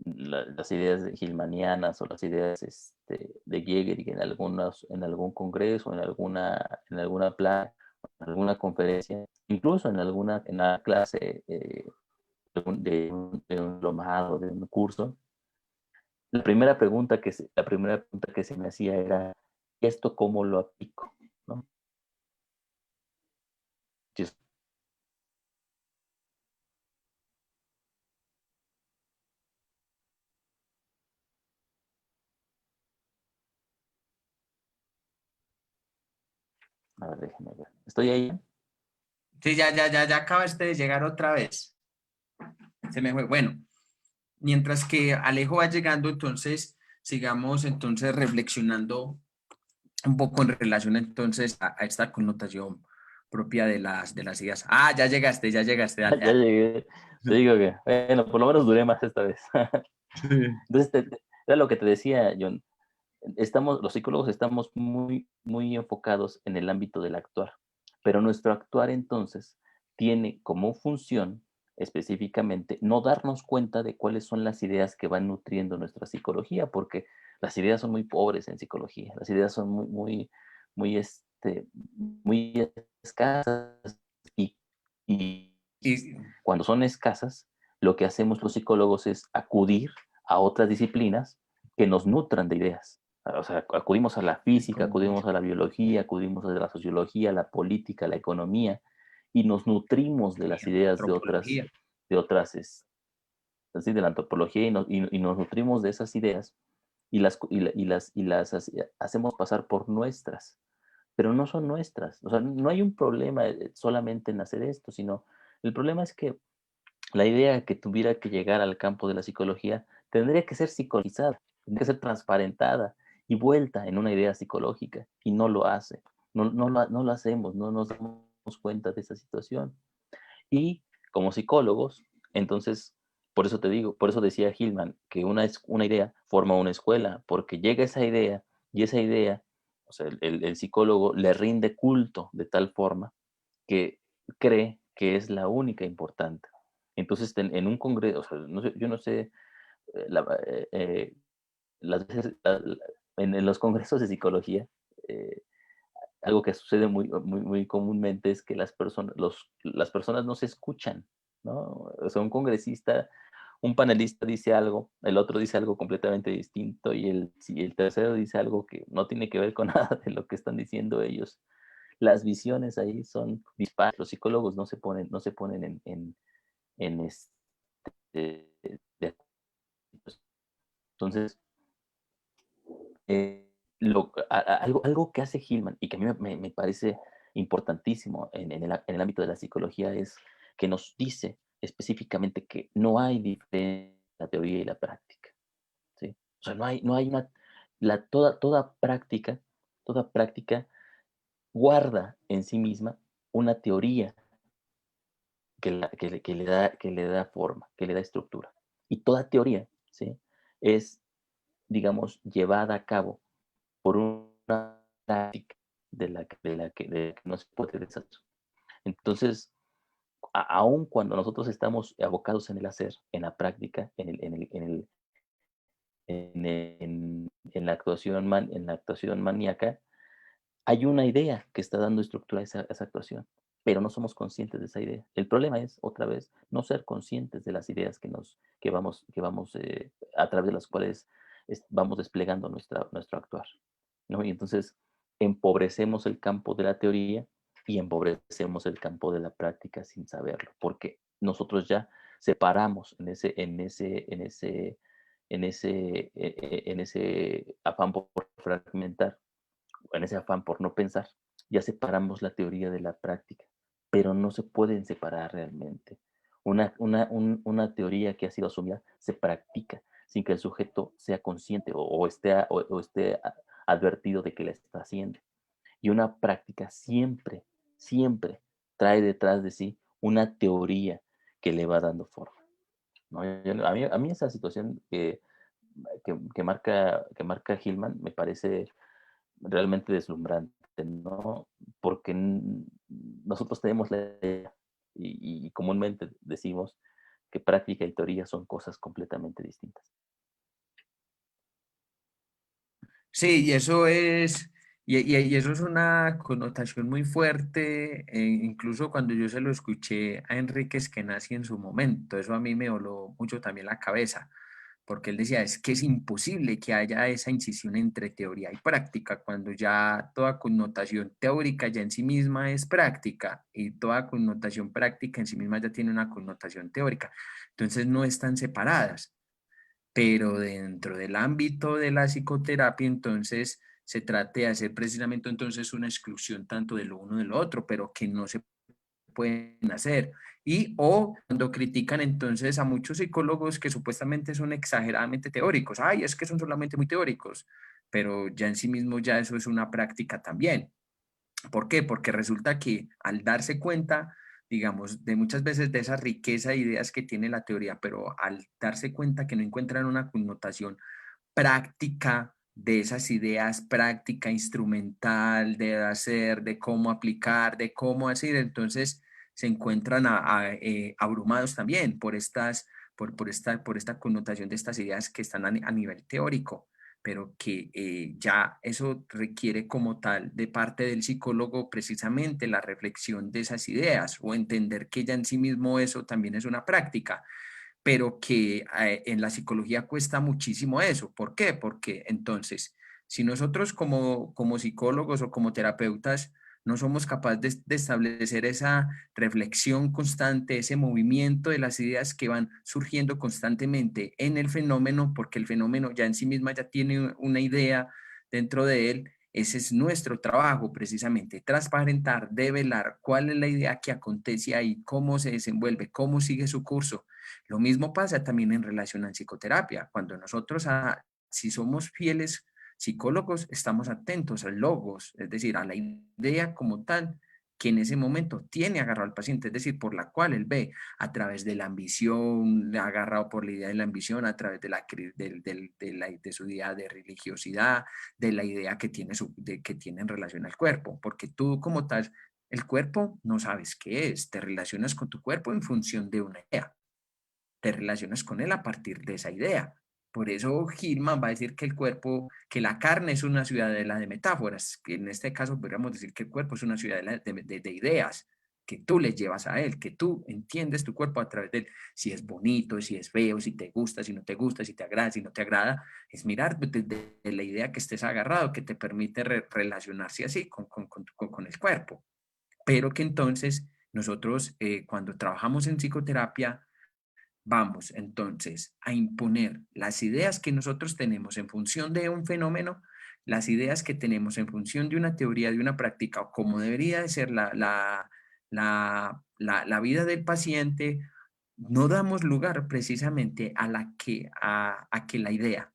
las ideas hillmanianas o las ideas de Jäger en algún congreso, en alguna plaza, en alguna conferencia, incluso en la clase de un diplomado, de un curso, la primera pregunta que se me hacía era, ¿esto cómo lo aplico? ¿No? Entonces, a ver, déjame ver. ¿Estoy ahí? Sí, ya acabaste de llegar otra vez. Se me fue. Bueno, mientras que Alejo va llegando, entonces sigamos entonces reflexionando un poco en relación entonces a esta connotación propia de las ideas. Ah, ya llegaste, dale, Ya dale. llegué. Te digo que, bueno, por lo menos duré más esta vez. Entonces, era lo que te decía, John. Los psicólogos estamos muy, muy enfocados en el ámbito del actuar, pero nuestro actuar entonces tiene como función específicamente no darnos cuenta de cuáles son las ideas que van nutriendo nuestra psicología, porque las ideas son muy pobres en psicología, las ideas son muy, muy, muy, muy escasas y, y Y, cuando son escasas, lo que hacemos los psicólogos es acudir a otras disciplinas que nos nutran de ideas. O sea, acudimos a la física, como acudimos a la biología, acudimos a la sociología, la política, la economía, y nos nutrimos de las ideas de otras, antropología. de otras, así, de la antropología, y nos nutrimos de esas ideas y las hacemos pasar por nuestras, pero no son nuestras. O sea, no hay un problema solamente en hacer esto, sino el problema es que la idea que tuviera que llegar al campo de la psicología tendría que ser psicologizada, tendría que ser transparentada y vuelta en una idea psicológica, y no lo hace. No lo hacemos, no nos damos cuenta de esa situación. Y como psicólogos, entonces, por eso te digo, por eso decía Hillman, que una idea forma una escuela, porque llega esa idea y esa idea, o sea, el psicólogo le rinde culto de tal forma que cree que es la única importante. Entonces, en un congreso, o sea, yo no sé, las veces, en los congresos de psicología, eh, algo que sucede muy, muy, muy comúnmente es que las personas no se escuchan, ¿no? O sea, un congresista, un panelista dice algo, el otro dice algo completamente distinto y el tercero dice algo que no tiene que ver con nada de lo que están diciendo ellos. Las visiones ahí son dispares. Los psicólogos no se ponen en de- entonces, algo que hace Hillman y que a mí me parece importantísimo en el ámbito de la psicología es que nos dice específicamente que no hay diferencia entre la teoría y la práctica, ¿sí? O sea, no hay toda práctica guarda en sí misma una teoría que le da forma, que le da estructura. Y toda teoría, ¿sí? Es, digamos, llevada a cabo por una práctica de la que no se puede deshacer. Entonces, aun cuando nosotros estamos abocados en el hacer, en la práctica, en la en la actuación maníaca, hay una idea que está dando estructura a esa actuación, pero no somos conscientes de esa idea. El problema es, otra vez, no ser conscientes de las ideas que vamos a través de las cuales vamos desplegando nuestro actuar, ¿no? Y entonces empobrecemos el campo de la teoría y empobrecemos el campo de la práctica sin saberlo, porque nosotros ya separamos en ese afán por fragmentar, en ese afán por no pensar, ya separamos la teoría de la práctica, pero no se pueden separar realmente. Una teoría que ha sido asumida se practica sin que el sujeto sea consciente o esté advertido de que la está haciendo. Y una práctica siempre, siempre trae detrás de sí una teoría que le va dando forma, ¿no? A mí esa situación que marca Hillman me parece realmente deslumbrante, ¿no? Porque nosotros tenemos la idea y comúnmente decimos que práctica y teoría son cosas completamente distintas. Sí, y eso es una connotación muy fuerte, incluso cuando yo se lo escuché a Enrique Eskenazi en su momento, eso a mí me voló mucho también la cabeza, porque él decía, es que es imposible que haya esa incisión entre teoría y práctica, cuando ya toda connotación teórica ya en sí misma es práctica, y toda connotación práctica en sí misma ya tiene una connotación teórica, entonces no están separadas, pero dentro del ámbito de la psicoterapia, entonces se trata de hacer precisamente entonces una exclusión tanto de lo uno de lo otro, pero que no se pueden hacer. Y o cuando critican entonces a muchos psicólogos que supuestamente son exageradamente teóricos, ay, es que son solamente muy teóricos, pero ya en sí mismo ya eso es una práctica también. ¿Por qué? Porque resulta que al darse cuenta, digamos, de muchas veces de esa riqueza de ideas que tiene la teoría, pero al darse cuenta que no encuentran una connotación práctica de esas ideas, práctica, instrumental, de hacer, de cómo aplicar, de cómo hacer, entonces se encuentran abrumados también por esta connotación de estas ideas que están a nivel teórico, pero que ya eso requiere como tal de parte del psicólogo precisamente la reflexión de esas ideas o entender que ya en sí mismo eso también es una práctica, pero que en la psicología cuesta muchísimo eso. ¿Por qué? Porque entonces, si nosotros como psicólogos o como terapeutas no somos capaces de establecer esa reflexión constante, ese movimiento de las ideas que van surgiendo constantemente en el fenómeno, porque el fenómeno ya en sí misma ya tiene una idea dentro de él, ese es nuestro trabajo precisamente, transparentar, develar cuál es la idea que acontece ahí, cómo se desenvuelve, cómo sigue su curso. Lo mismo pasa también en relación a psicoterapia. Cuando nosotros, si somos fieles psicólogos, estamos atentos al logos, es decir, a la idea como tal que en ese momento tiene agarrado al paciente, es decir, por la cual él ve a través de la ambición, agarrado por la idea de la ambición, a través de su idea de religiosidad, de la idea que tiene, que tiene en relación al cuerpo, porque tú como tal, el cuerpo no sabes qué es, te relacionas con tu cuerpo en función de una idea, te relacionas con él a partir de esa idea. Por eso Hillman va a decir que el cuerpo, que la carne es una ciudadela de metáforas, que en este caso podríamos decir que el cuerpo es una ciudadela de ideas que tú le llevas a él, que tú entiendes tu cuerpo a través de él, si es bonito, si es feo, si te gusta, si no te gusta, si te agrada, si no te agrada, es mirar desde la idea que estés agarrado, que te permite relacionarse así con el cuerpo. Pero que entonces nosotros cuando trabajamos en psicoterapia, vamos entonces a imponer las ideas que nosotros tenemos en función de un fenómeno, las ideas que tenemos en función de una teoría, de una práctica, o cómo debería de ser la vida del paciente, no damos lugar precisamente a que la idea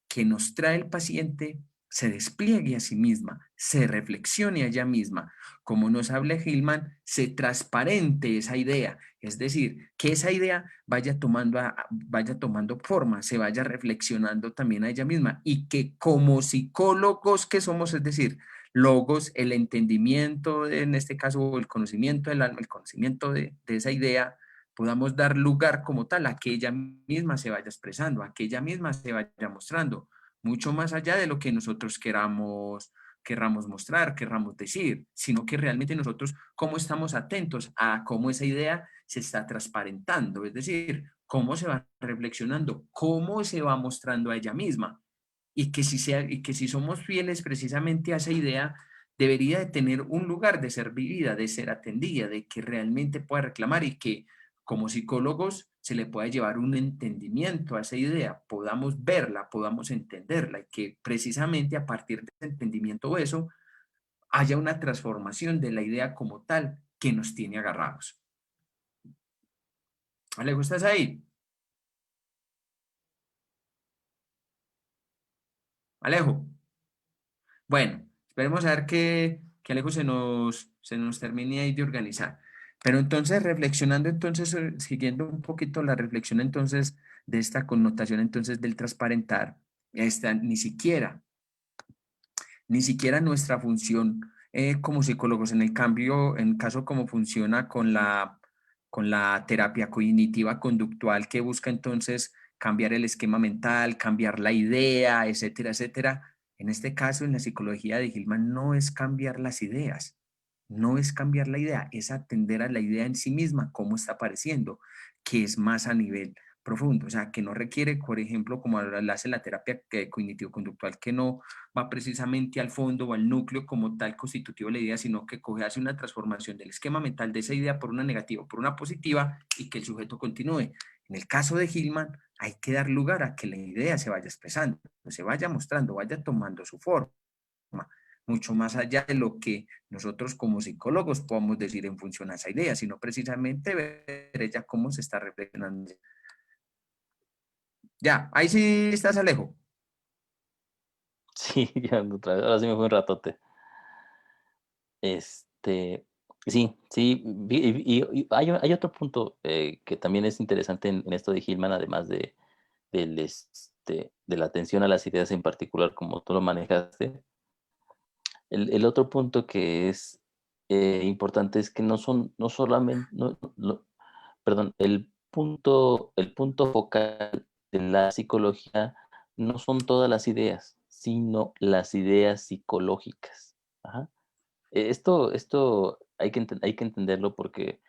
que nos trae el paciente se despliegue a sí misma, se reflexione a ella misma. Como nos habla Hillman, se transparente esa idea, es decir, que esa idea vaya tomando forma, se vaya reflexionando también a ella misma y que como psicólogos que somos, es decir, logos, el entendimiento, en este caso, el conocimiento del alma, el conocimiento de esa idea, podamos dar lugar como tal a que ella misma se vaya expresando, a que ella misma se vaya mostrando, mucho más allá de lo que nosotros querramos mostrar, querramos decir, sino que realmente nosotros cómo estamos atentos a cómo esa idea se está transparentando, es decir, cómo se va reflexionando, cómo se va mostrando a ella misma y que si somos fieles precisamente a esa idea, debería de tener un lugar de ser vivida, de ser atendida, de que realmente pueda reclamar y que como psicólogos se le pueda llevar un entendimiento a esa idea, podamos verla, podamos entenderla y que precisamente a partir de ese entendimiento o eso haya una transformación de la idea como tal que nos tiene agarrados. Alejo, ¿estás ahí? Alejo. Bueno, esperemos a ver que Alejo se nos termine ahí de organizar. Pero entonces, reflexionando entonces, siguiendo un poquito la reflexión entonces de esta connotación entonces del transparentar, esta ni siquiera nuestra función como psicólogos, en el cambio, en caso como funciona con la terapia cognitiva conductual que busca entonces cambiar el esquema mental, cambiar la idea, etcétera, etcétera. En este caso, en la psicología de Hillman, no es cambiar las ideas, no es cambiar la idea, es atender a la idea en sí misma, cómo está apareciendo, que es más a nivel profundo, o sea, que no requiere, por ejemplo, como lo hace la terapia cognitivo-conductual, que no va precisamente al fondo o al núcleo como tal constitutivo de la idea, sino que hace una transformación del esquema mental de esa idea por una negativa, por una positiva y que el sujeto continúe. En el caso de Hillman, hay que dar lugar a que la idea se vaya expresando, se vaya mostrando, vaya tomando su forma, mucho más allá de lo que nosotros como psicólogos podamos decir en función a esa idea, sino precisamente ver ella cómo se está reflexionando. Ya, ahí sí estás, Alejo. Sí, ya otra vez, ahora sí me fue un ratote. Este, sí, sí, y hay otro punto que también es interesante en esto de Hillman, además de la atención a las ideas en particular, como tú lo manejaste. El otro punto que es importante es que no solamente, perdón, el punto focal de la psicología no son todas las ideas, sino las ideas psicológicas. Ajá. Esto hay que entenderlo porque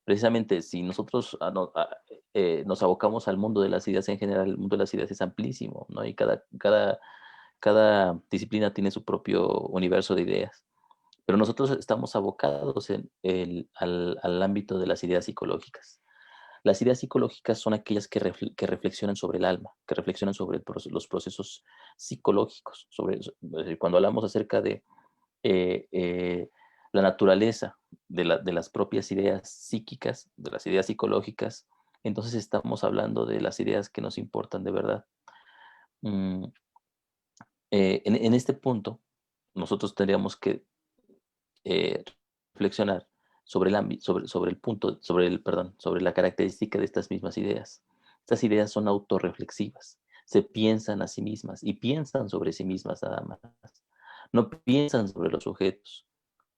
precisamente si nosotros nos abocamos al mundo de las ideas en general, el mundo de las ideas es amplísimo, ¿no? Y cada disciplina tiene su propio universo de ideas. Pero nosotros estamos abocados al ámbito de las ideas psicológicas. Las ideas psicológicas son aquellas que reflexionan sobre el alma, que reflexionan sobre los procesos psicológicos, cuando hablamos acerca de eh, eh, la naturaleza de las propias ideas psíquicas, de las ideas psicológicas, entonces estamos hablando de las ideas que nos importan de verdad. Mm, en este punto, nosotros tendríamos que reflexionar sobre el punto, sobre la característica de estas mismas ideas. Estas ideas son autorreflexivas, se piensan a sí mismas y piensan sobre sí mismas nada más. No piensan sobre los sujetos,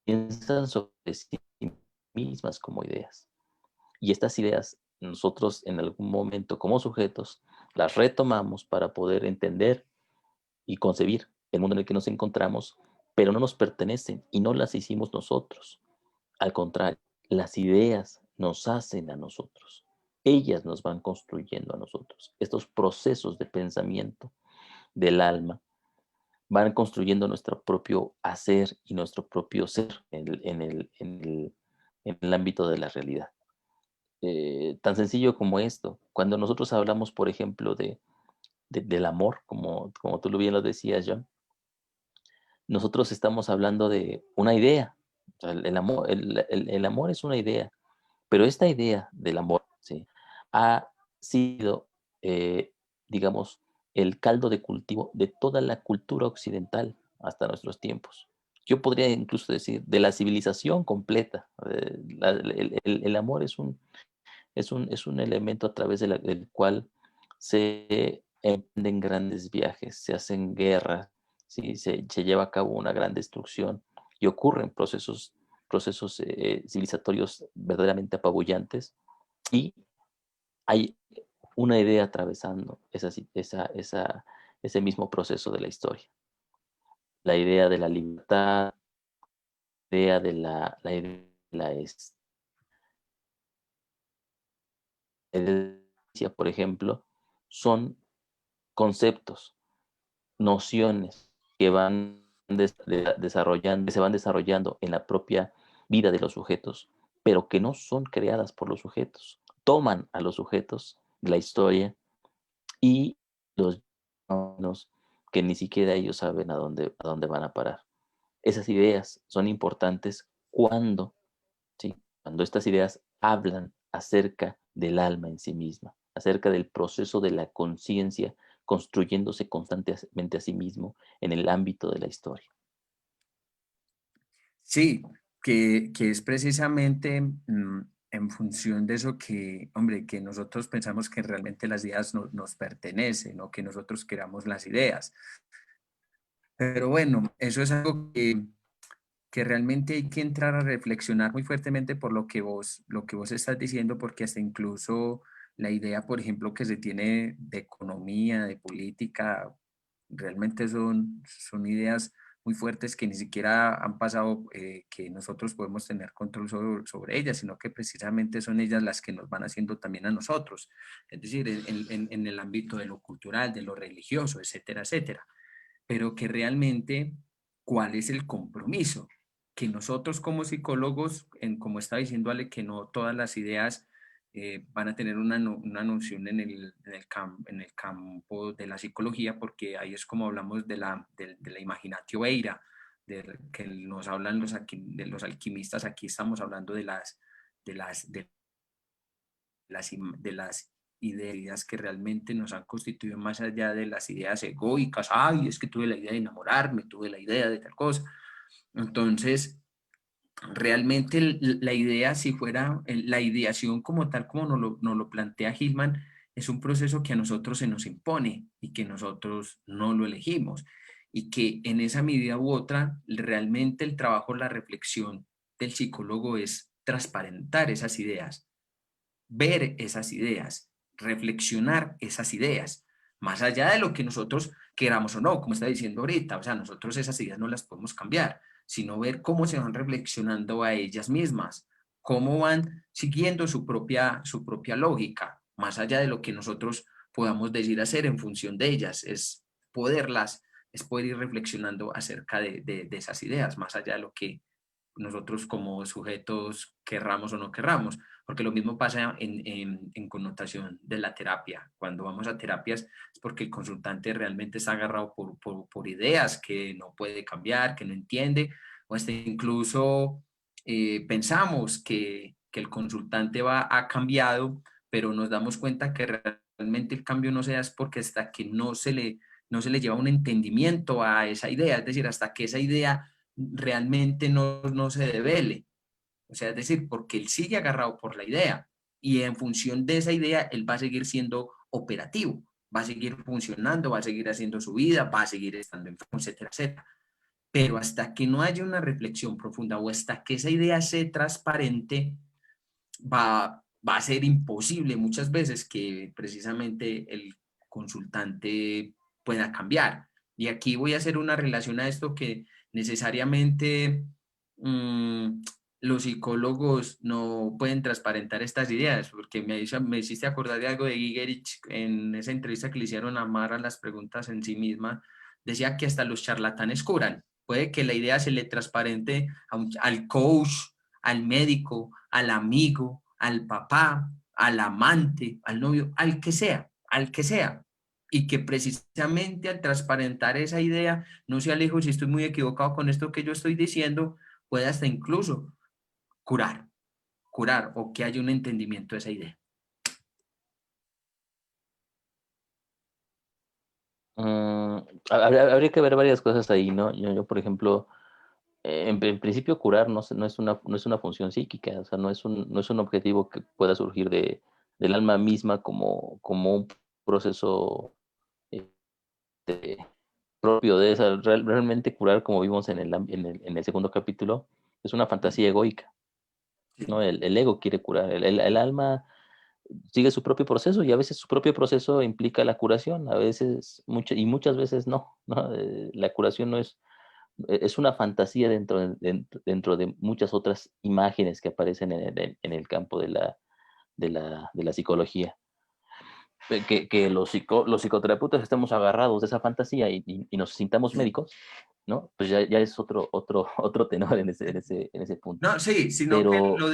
piensan sobre sí mismas como ideas. Y estas ideas nosotros en algún momento como sujetos las retomamos para poder entender y concebir el mundo en el que nos encontramos, pero no nos pertenecen y no las hicimos nosotros. Al contrario, las ideas nos hacen a nosotros. Ellas nos van construyendo a nosotros. Estos procesos de pensamiento del alma van construyendo nuestro propio hacer y nuestro propio ser en el ámbito de la realidad. Tan sencillo como esto. Cuando nosotros hablamos, por ejemplo, del amor, como tú bien lo decías, John, nosotros estamos hablando de una idea. O sea, el amor es una idea, pero esta idea del amor, ¿sí? Ha sido, digamos, el caldo de cultivo de toda la cultura occidental hasta nuestros tiempos. Yo podría incluso decir de la civilización completa. El amor es un elemento a través del cual se emprenden grandes viajes, se hacen guerras, ¿sí? Se lleva a cabo una gran destrucción y ocurren procesos civilizatorios verdaderamente apabullantes Y hay una idea atravesando ese mismo proceso de la historia. La idea de la libertad, la idea de la por ejemplo, son conceptos, nociones que que se van desarrollando en la propia vida de los sujetos, pero que no son creadas por los sujetos. Toman a los sujetos de la historia y los que ni siquiera ellos saben a dónde van a parar. Esas ideas son importantes cuando, ¿sí? Cuando estas ideas hablan acerca del alma en sí misma, acerca del proceso de la conciencia construyéndose constantemente a sí mismo en el ámbito de la historia. Sí, que es precisamente en función de eso que, hombre, que nosotros pensamos que realmente las ideas nos pertenecen, o que nosotros queramos las ideas. Pero bueno, eso es algo que realmente hay que entrar a reflexionar muy fuertemente por lo que vos estás diciendo, porque hasta incluso la idea, por ejemplo, que se tiene de economía, de política, realmente son ideas muy fuertes que ni siquiera han pasado, que nosotros podemos tener control sobre ellas, sino que precisamente son ellas las que nos van haciendo también a nosotros, es decir, en el ámbito de lo cultural, de lo religioso, etcétera, etcétera. Pero que realmente, ¿cuál es el compromiso? Que nosotros como psicólogos, como está diciendo Ale, que no todas las ideas van a tener una noción en el campo de la psicología, porque ahí es como hablamos de la imaginatio eira, que nos hablan de los alquimistas. Aquí estamos hablando de las ideas que realmente nos han constituido, más allá de las ideas egoicas. Ay, es que tuve la idea de enamorarme, tuve la idea de tal cosa. Entonces, realmente la idea, si fuera la ideación como tal, como nos lo plantea Hillman, es un proceso que a nosotros se nos impone y que nosotros no lo elegimos. Y que en esa medida u otra, realmente el trabajo, la reflexión del psicólogo es transparentar esas ideas, ver esas ideas, reflexionar esas ideas, más allá de lo que nosotros queramos o no, como está diciendo ahorita. O sea, nosotros esas ideas no las podemos cambiar, sino ver cómo se van reflexionando a ellas mismas, cómo van siguiendo su propia lógica, más allá de lo que nosotros podamos decir hacer en función de ellas. Es poder ir reflexionando acerca de esas ideas, más allá de lo que nosotros como sujetos querramos o no querramos, porque lo mismo pasa en connotación de la terapia. Cuando vamos a terapias es porque el consultante realmente está agarrado por ideas que no puede cambiar, que no entiende, o hasta incluso pensamos que el consultante ha cambiado, pero nos damos cuenta que realmente el cambio no se da es porque hasta que no se le lleva un entendimiento a esa idea, es decir, hasta que esa idea realmente no se devele. O sea, es decir, porque él sigue agarrado por la idea y en función de esa idea, él va a seguir siendo operativo, va a seguir funcionando, va a seguir haciendo su vida, va a seguir estando enfermo, etcétera, etcétera. Pero hasta que no haya una reflexión profunda o hasta que esa idea sea transparente, va a ser imposible muchas veces que precisamente el consultante pueda cambiar. Y aquí voy a hacer una relación a esto, que necesariamente mmm, los psicólogos no pueden transparentar estas ideas, porque me hiciste acordar de algo de Gigerich en esa entrevista que le hicieron a Mara, las preguntas en sí misma. Decía que hasta los charlatanes curan. Puede que la idea se le transparente al coach, al médico, al amigo, al papá, al amante, al novio, al que sea. Y que precisamente al transparentar esa idea, no se alejo si estoy muy equivocado con esto que yo estoy diciendo, puede hasta incluso curar, curar, o que haya un entendimiento de esa idea. Habría que ver varias cosas ahí, ¿no? Por ejemplo, en principio curar no es una función psíquica, o sea, no es un objetivo que pueda surgir del alma misma como un proceso este, propio de esa. Realmente curar, como vimos en el segundo capítulo, es una fantasía egoica, ¿no? El ego quiere curar, el alma sigue su propio proceso y a veces su propio proceso implica la curación, a veces, muchas veces no, ¿no? La curación no es una fantasía dentro de muchas otras imágenes que aparecen en el campo de la psicología. Que los psicoterapeutas estemos agarrados de esa fantasía y nos sintamos médicos, ¿no? Pues ya es otro tenor en ese punto. No, sí, sino que Pero lo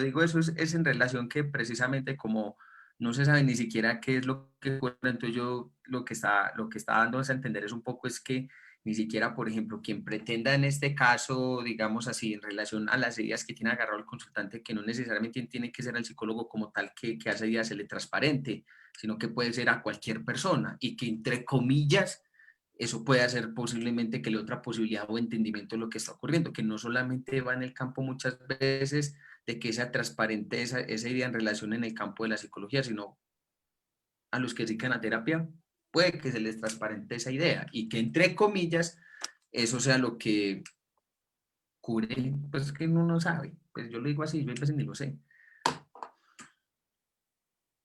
digo eso es en relación que precisamente como no se sabe ni siquiera qué es lo que ocurre, entonces yo lo que está dando a entender es un poco es que ni siquiera, por ejemplo, quien pretenda en este caso, digamos así, en relación a las ideas que tiene agarrado el consultante, que no necesariamente tiene que ser el psicólogo como tal que hace ideas se le transparente, sino que puede ser a cualquier persona y que entre comillas eso puede hacer posiblemente que le dé otra posibilidad o entendimiento de lo que está ocurriendo, que no solamente va en el campo muchas veces de que sea transparente esa idea en relación en el campo de la psicología, sino a los que se dedican a terapia, puede que se les transparente esa idea y que entre comillas eso sea lo que cure, pues que uno no sabe, pues yo lo digo así, yo pues ni lo sé.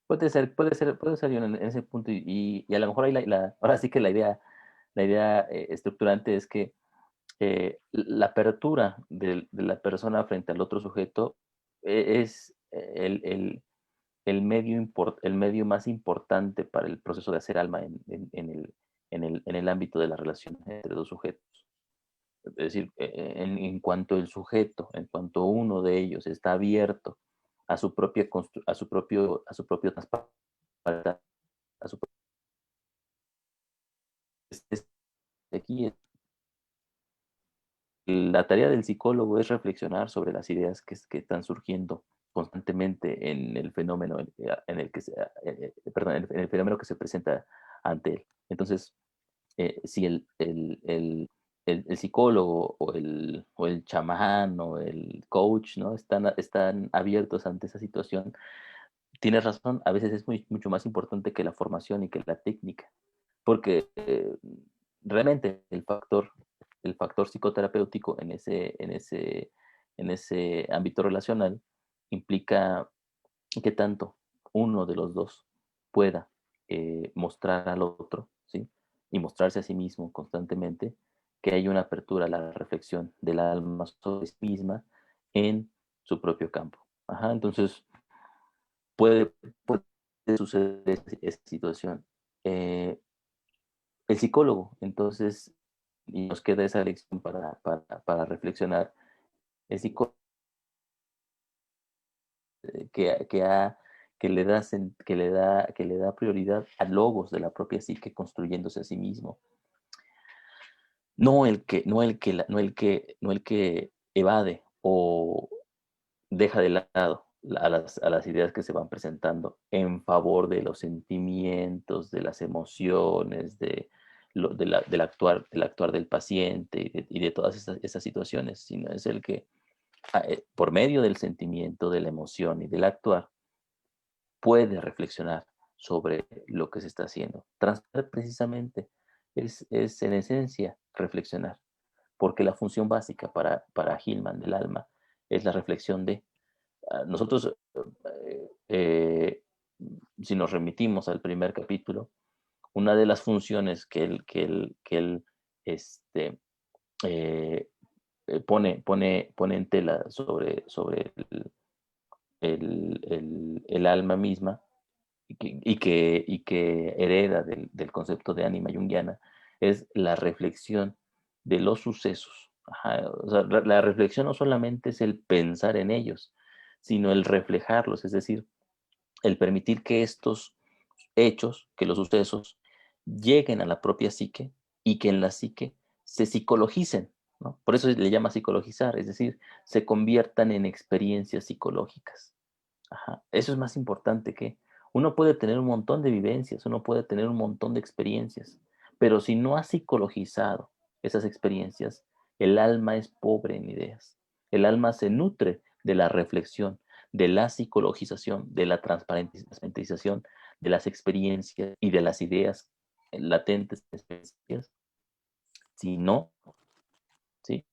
puede ser yo en ese punto y a lo mejor ahí ahora sí que la idea estructurante es que la apertura de la persona frente al otro sujeto es el medio más importante para el proceso de hacer alma en el ámbito de la relación entre dos sujetos. Es decir, en cuanto uno de ellos está abierto a su propia a su propio a su aquí la tarea del psicólogo es reflexionar sobre las ideas que están surgiendo constantemente en el fenómeno en el que perdón, en el fenómeno que se presenta ante él. Entonces, si el psicólogo o el chamán o el coach, ¿no? Están abiertos ante esa situación, tienes razón, a veces es mucho más importante que la formación y que la técnica, porque realmente el factor psicoterapéutico en ese ámbito relacional implica que tanto uno de los dos pueda mostrar al otro, ¿sí? Y mostrarse a sí mismo constantemente, que hay una apertura a la reflexión del alma sobre sí misma en su propio campo. Ajá, entonces puede, puede suceder esa situación. Eh, el psicólogo, entonces, y nos queda esa lección para reflexionar, el psicólogo que, ha, que le da prioridad a logos de la propia psique construyéndose a sí mismo, no el que evade o deja de lado a las ideas que se van presentando en favor de los sentimientos, de las emociones, del actuar del paciente y de todas esas situaciones, sino es el que por medio del sentimiento, de la emoción y del actuar, puede reflexionar sobre lo que se está haciendo. Transar precisamente es en esencia reflexionar, porque la función básica para Hillman del alma es la reflexión de nosotros, eh, si nos remitimos al primer capítulo, una de las funciones que él este, eh, pone en tela sobre el alma misma y que hereda del concepto de ánima junguiana es la reflexión de los sucesos. Ajá, o sea, la reflexión no solamente es el pensar en ellos, sino el reflejarlos, es decir, el permitir que estos hechos, que los sucesos, lleguen a la propia psique y que en la psique se psicologicen, ¿no? Por eso le llama psicologizar, es decir, se conviertan en experiencias psicológicas. Ajá. Eso es más importante que uno puede tener un montón de vivencias, uno puede tener un montón de experiencias, pero si no ha psicologizado esas experiencias, el alma es pobre en ideas. El alma se nutre de la reflexión, de la psicologización, de la transparentización de las experiencias y de las ideas latentes, si no, ¿sí?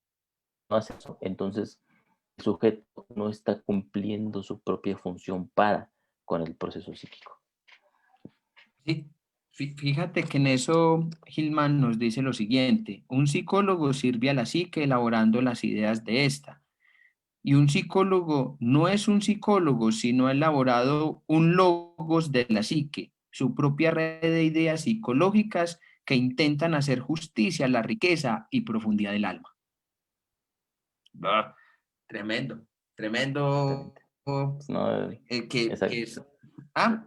No hace eso, entonces el sujeto no está cumpliendo su propia función para con el proceso psíquico. Sí, fíjate que en eso Hillman nos dice lo siguiente: un psicólogo sirve a la psique elaborando las ideas de esta. Y un psicólogo no es un psicólogo, sino ha elaborado un logos de la psique, su propia red de ideas psicológicas que intentan hacer justicia a la riqueza y profundidad del alma. Ah, tremendo, tremendo. Exactamente. Pues no, Que es. Ah,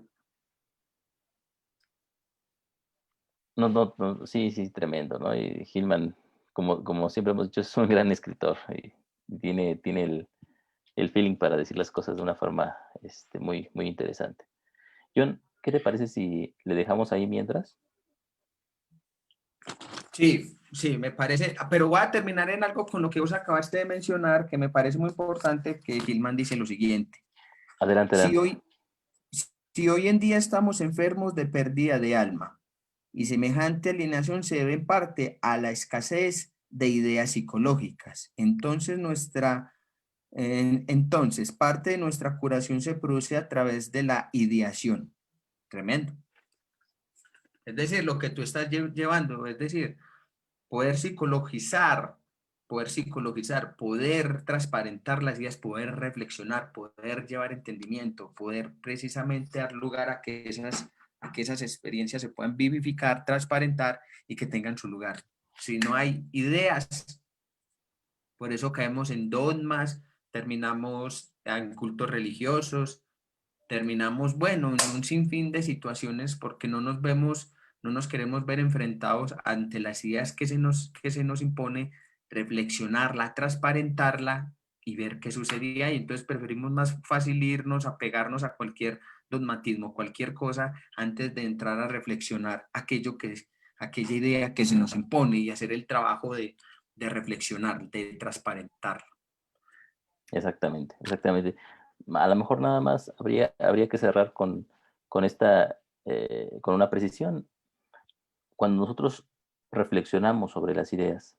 no, sí, sí, tremendo, ¿no? Y Hillman, como siempre hemos dicho, es un gran escritor y tiene el feeling para decir las cosas de una forma muy, muy interesante. John, ¿qué te parece si le dejamos ahí mientras? sí, sí, me parece, pero voy a terminar en algo con lo que vos acabaste de mencionar, que me parece muy importante, que Hillman dice lo siguiente: Adelante, si adelante. hoy, si hoy en día estamos enfermos de pérdida de alma, y semejante alienación se debe en parte a la escasez de ideas psicológicas, entonces parte de nuestra curación se produce a través de la ideación. Tremendo. Es decir, lo que tú estás llevando, es decir, poder psicologizar, poder transparentar las ideas, poder reflexionar, poder llevar entendimiento, poder precisamente dar lugar a que esas experiencias se puedan vivificar, transparentar y que tengan su lugar. Si no hay ideas, por eso caemos en dogmas, terminamos en cultos religiosos, terminamos, bueno, en un sinfín de situaciones porque no nos queremos ver enfrentados ante las ideas que se nos impone, reflexionarla, transparentarla y ver qué sucedía. Y entonces preferimos más fácil irnos a pegarnos a cualquier dogmatismo, cualquier cosa, antes de entrar a reflexionar aquella idea que se nos impone y hacer el trabajo de reflexionar, de transparentar. Exactamente, exactamente. A lo mejor nada más habría que cerrar con con una precisión. Cuando nosotros reflexionamos sobre las ideas,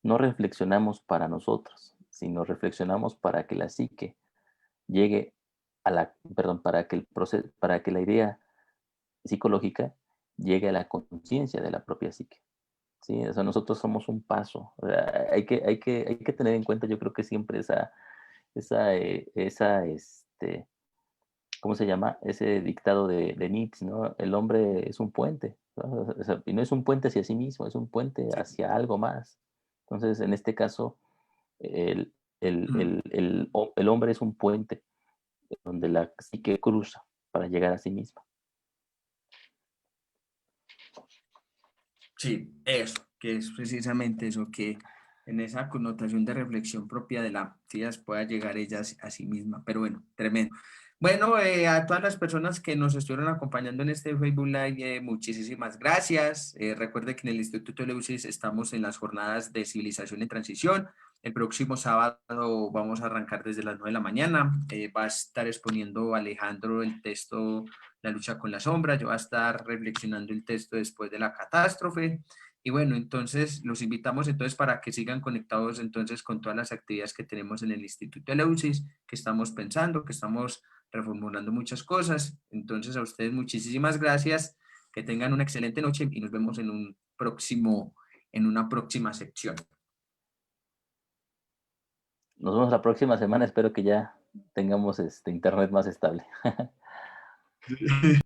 no reflexionamos para nosotros, sino reflexionamos para que la psique llegue perdón, para que la idea psicológica llegue a la conciencia de la propia psique. Sí, o sea, nosotros somos un paso. O sea, hay que tener en cuenta, yo creo que siempre esa, ¿cómo se llama? Ese dictado de Nietzsche, ¿no? El hombre es un puente, ¿no? O sea, y no es un puente hacia sí mismo, es un puente hacia algo más. Entonces, en este caso, el, el hombre es un puente donde la psique cruza para llegar a sí misma. Sí, eso, que es precisamente eso, que en esa connotación de reflexión propia de la tías pueda llegar ella a sí misma. Pero bueno, tremendo. Bueno, a todas las personas que nos estuvieron acompañando en este Facebook Live, muchísimas gracias. Recuerde que en el Instituto Eleusis estamos en las jornadas de civilización en transición. El próximo sábado vamos a arrancar desde las 9 de la mañana. Va a estar exponiendo Alejandro el texto La lucha con la sombra. Yo voy a estar reflexionando el texto después de la catástrofe. Y bueno, entonces los invitamos entonces para que sigan conectados entonces con todas las actividades que tenemos en el Instituto Eleusis, que estamos pensando, que estamos reformulando muchas cosas. Entonces a ustedes muchísimas gracias, que tengan una excelente noche y nos vemos en una próxima sección. Nos vemos la próxima semana, espero que ya tengamos internet más estable.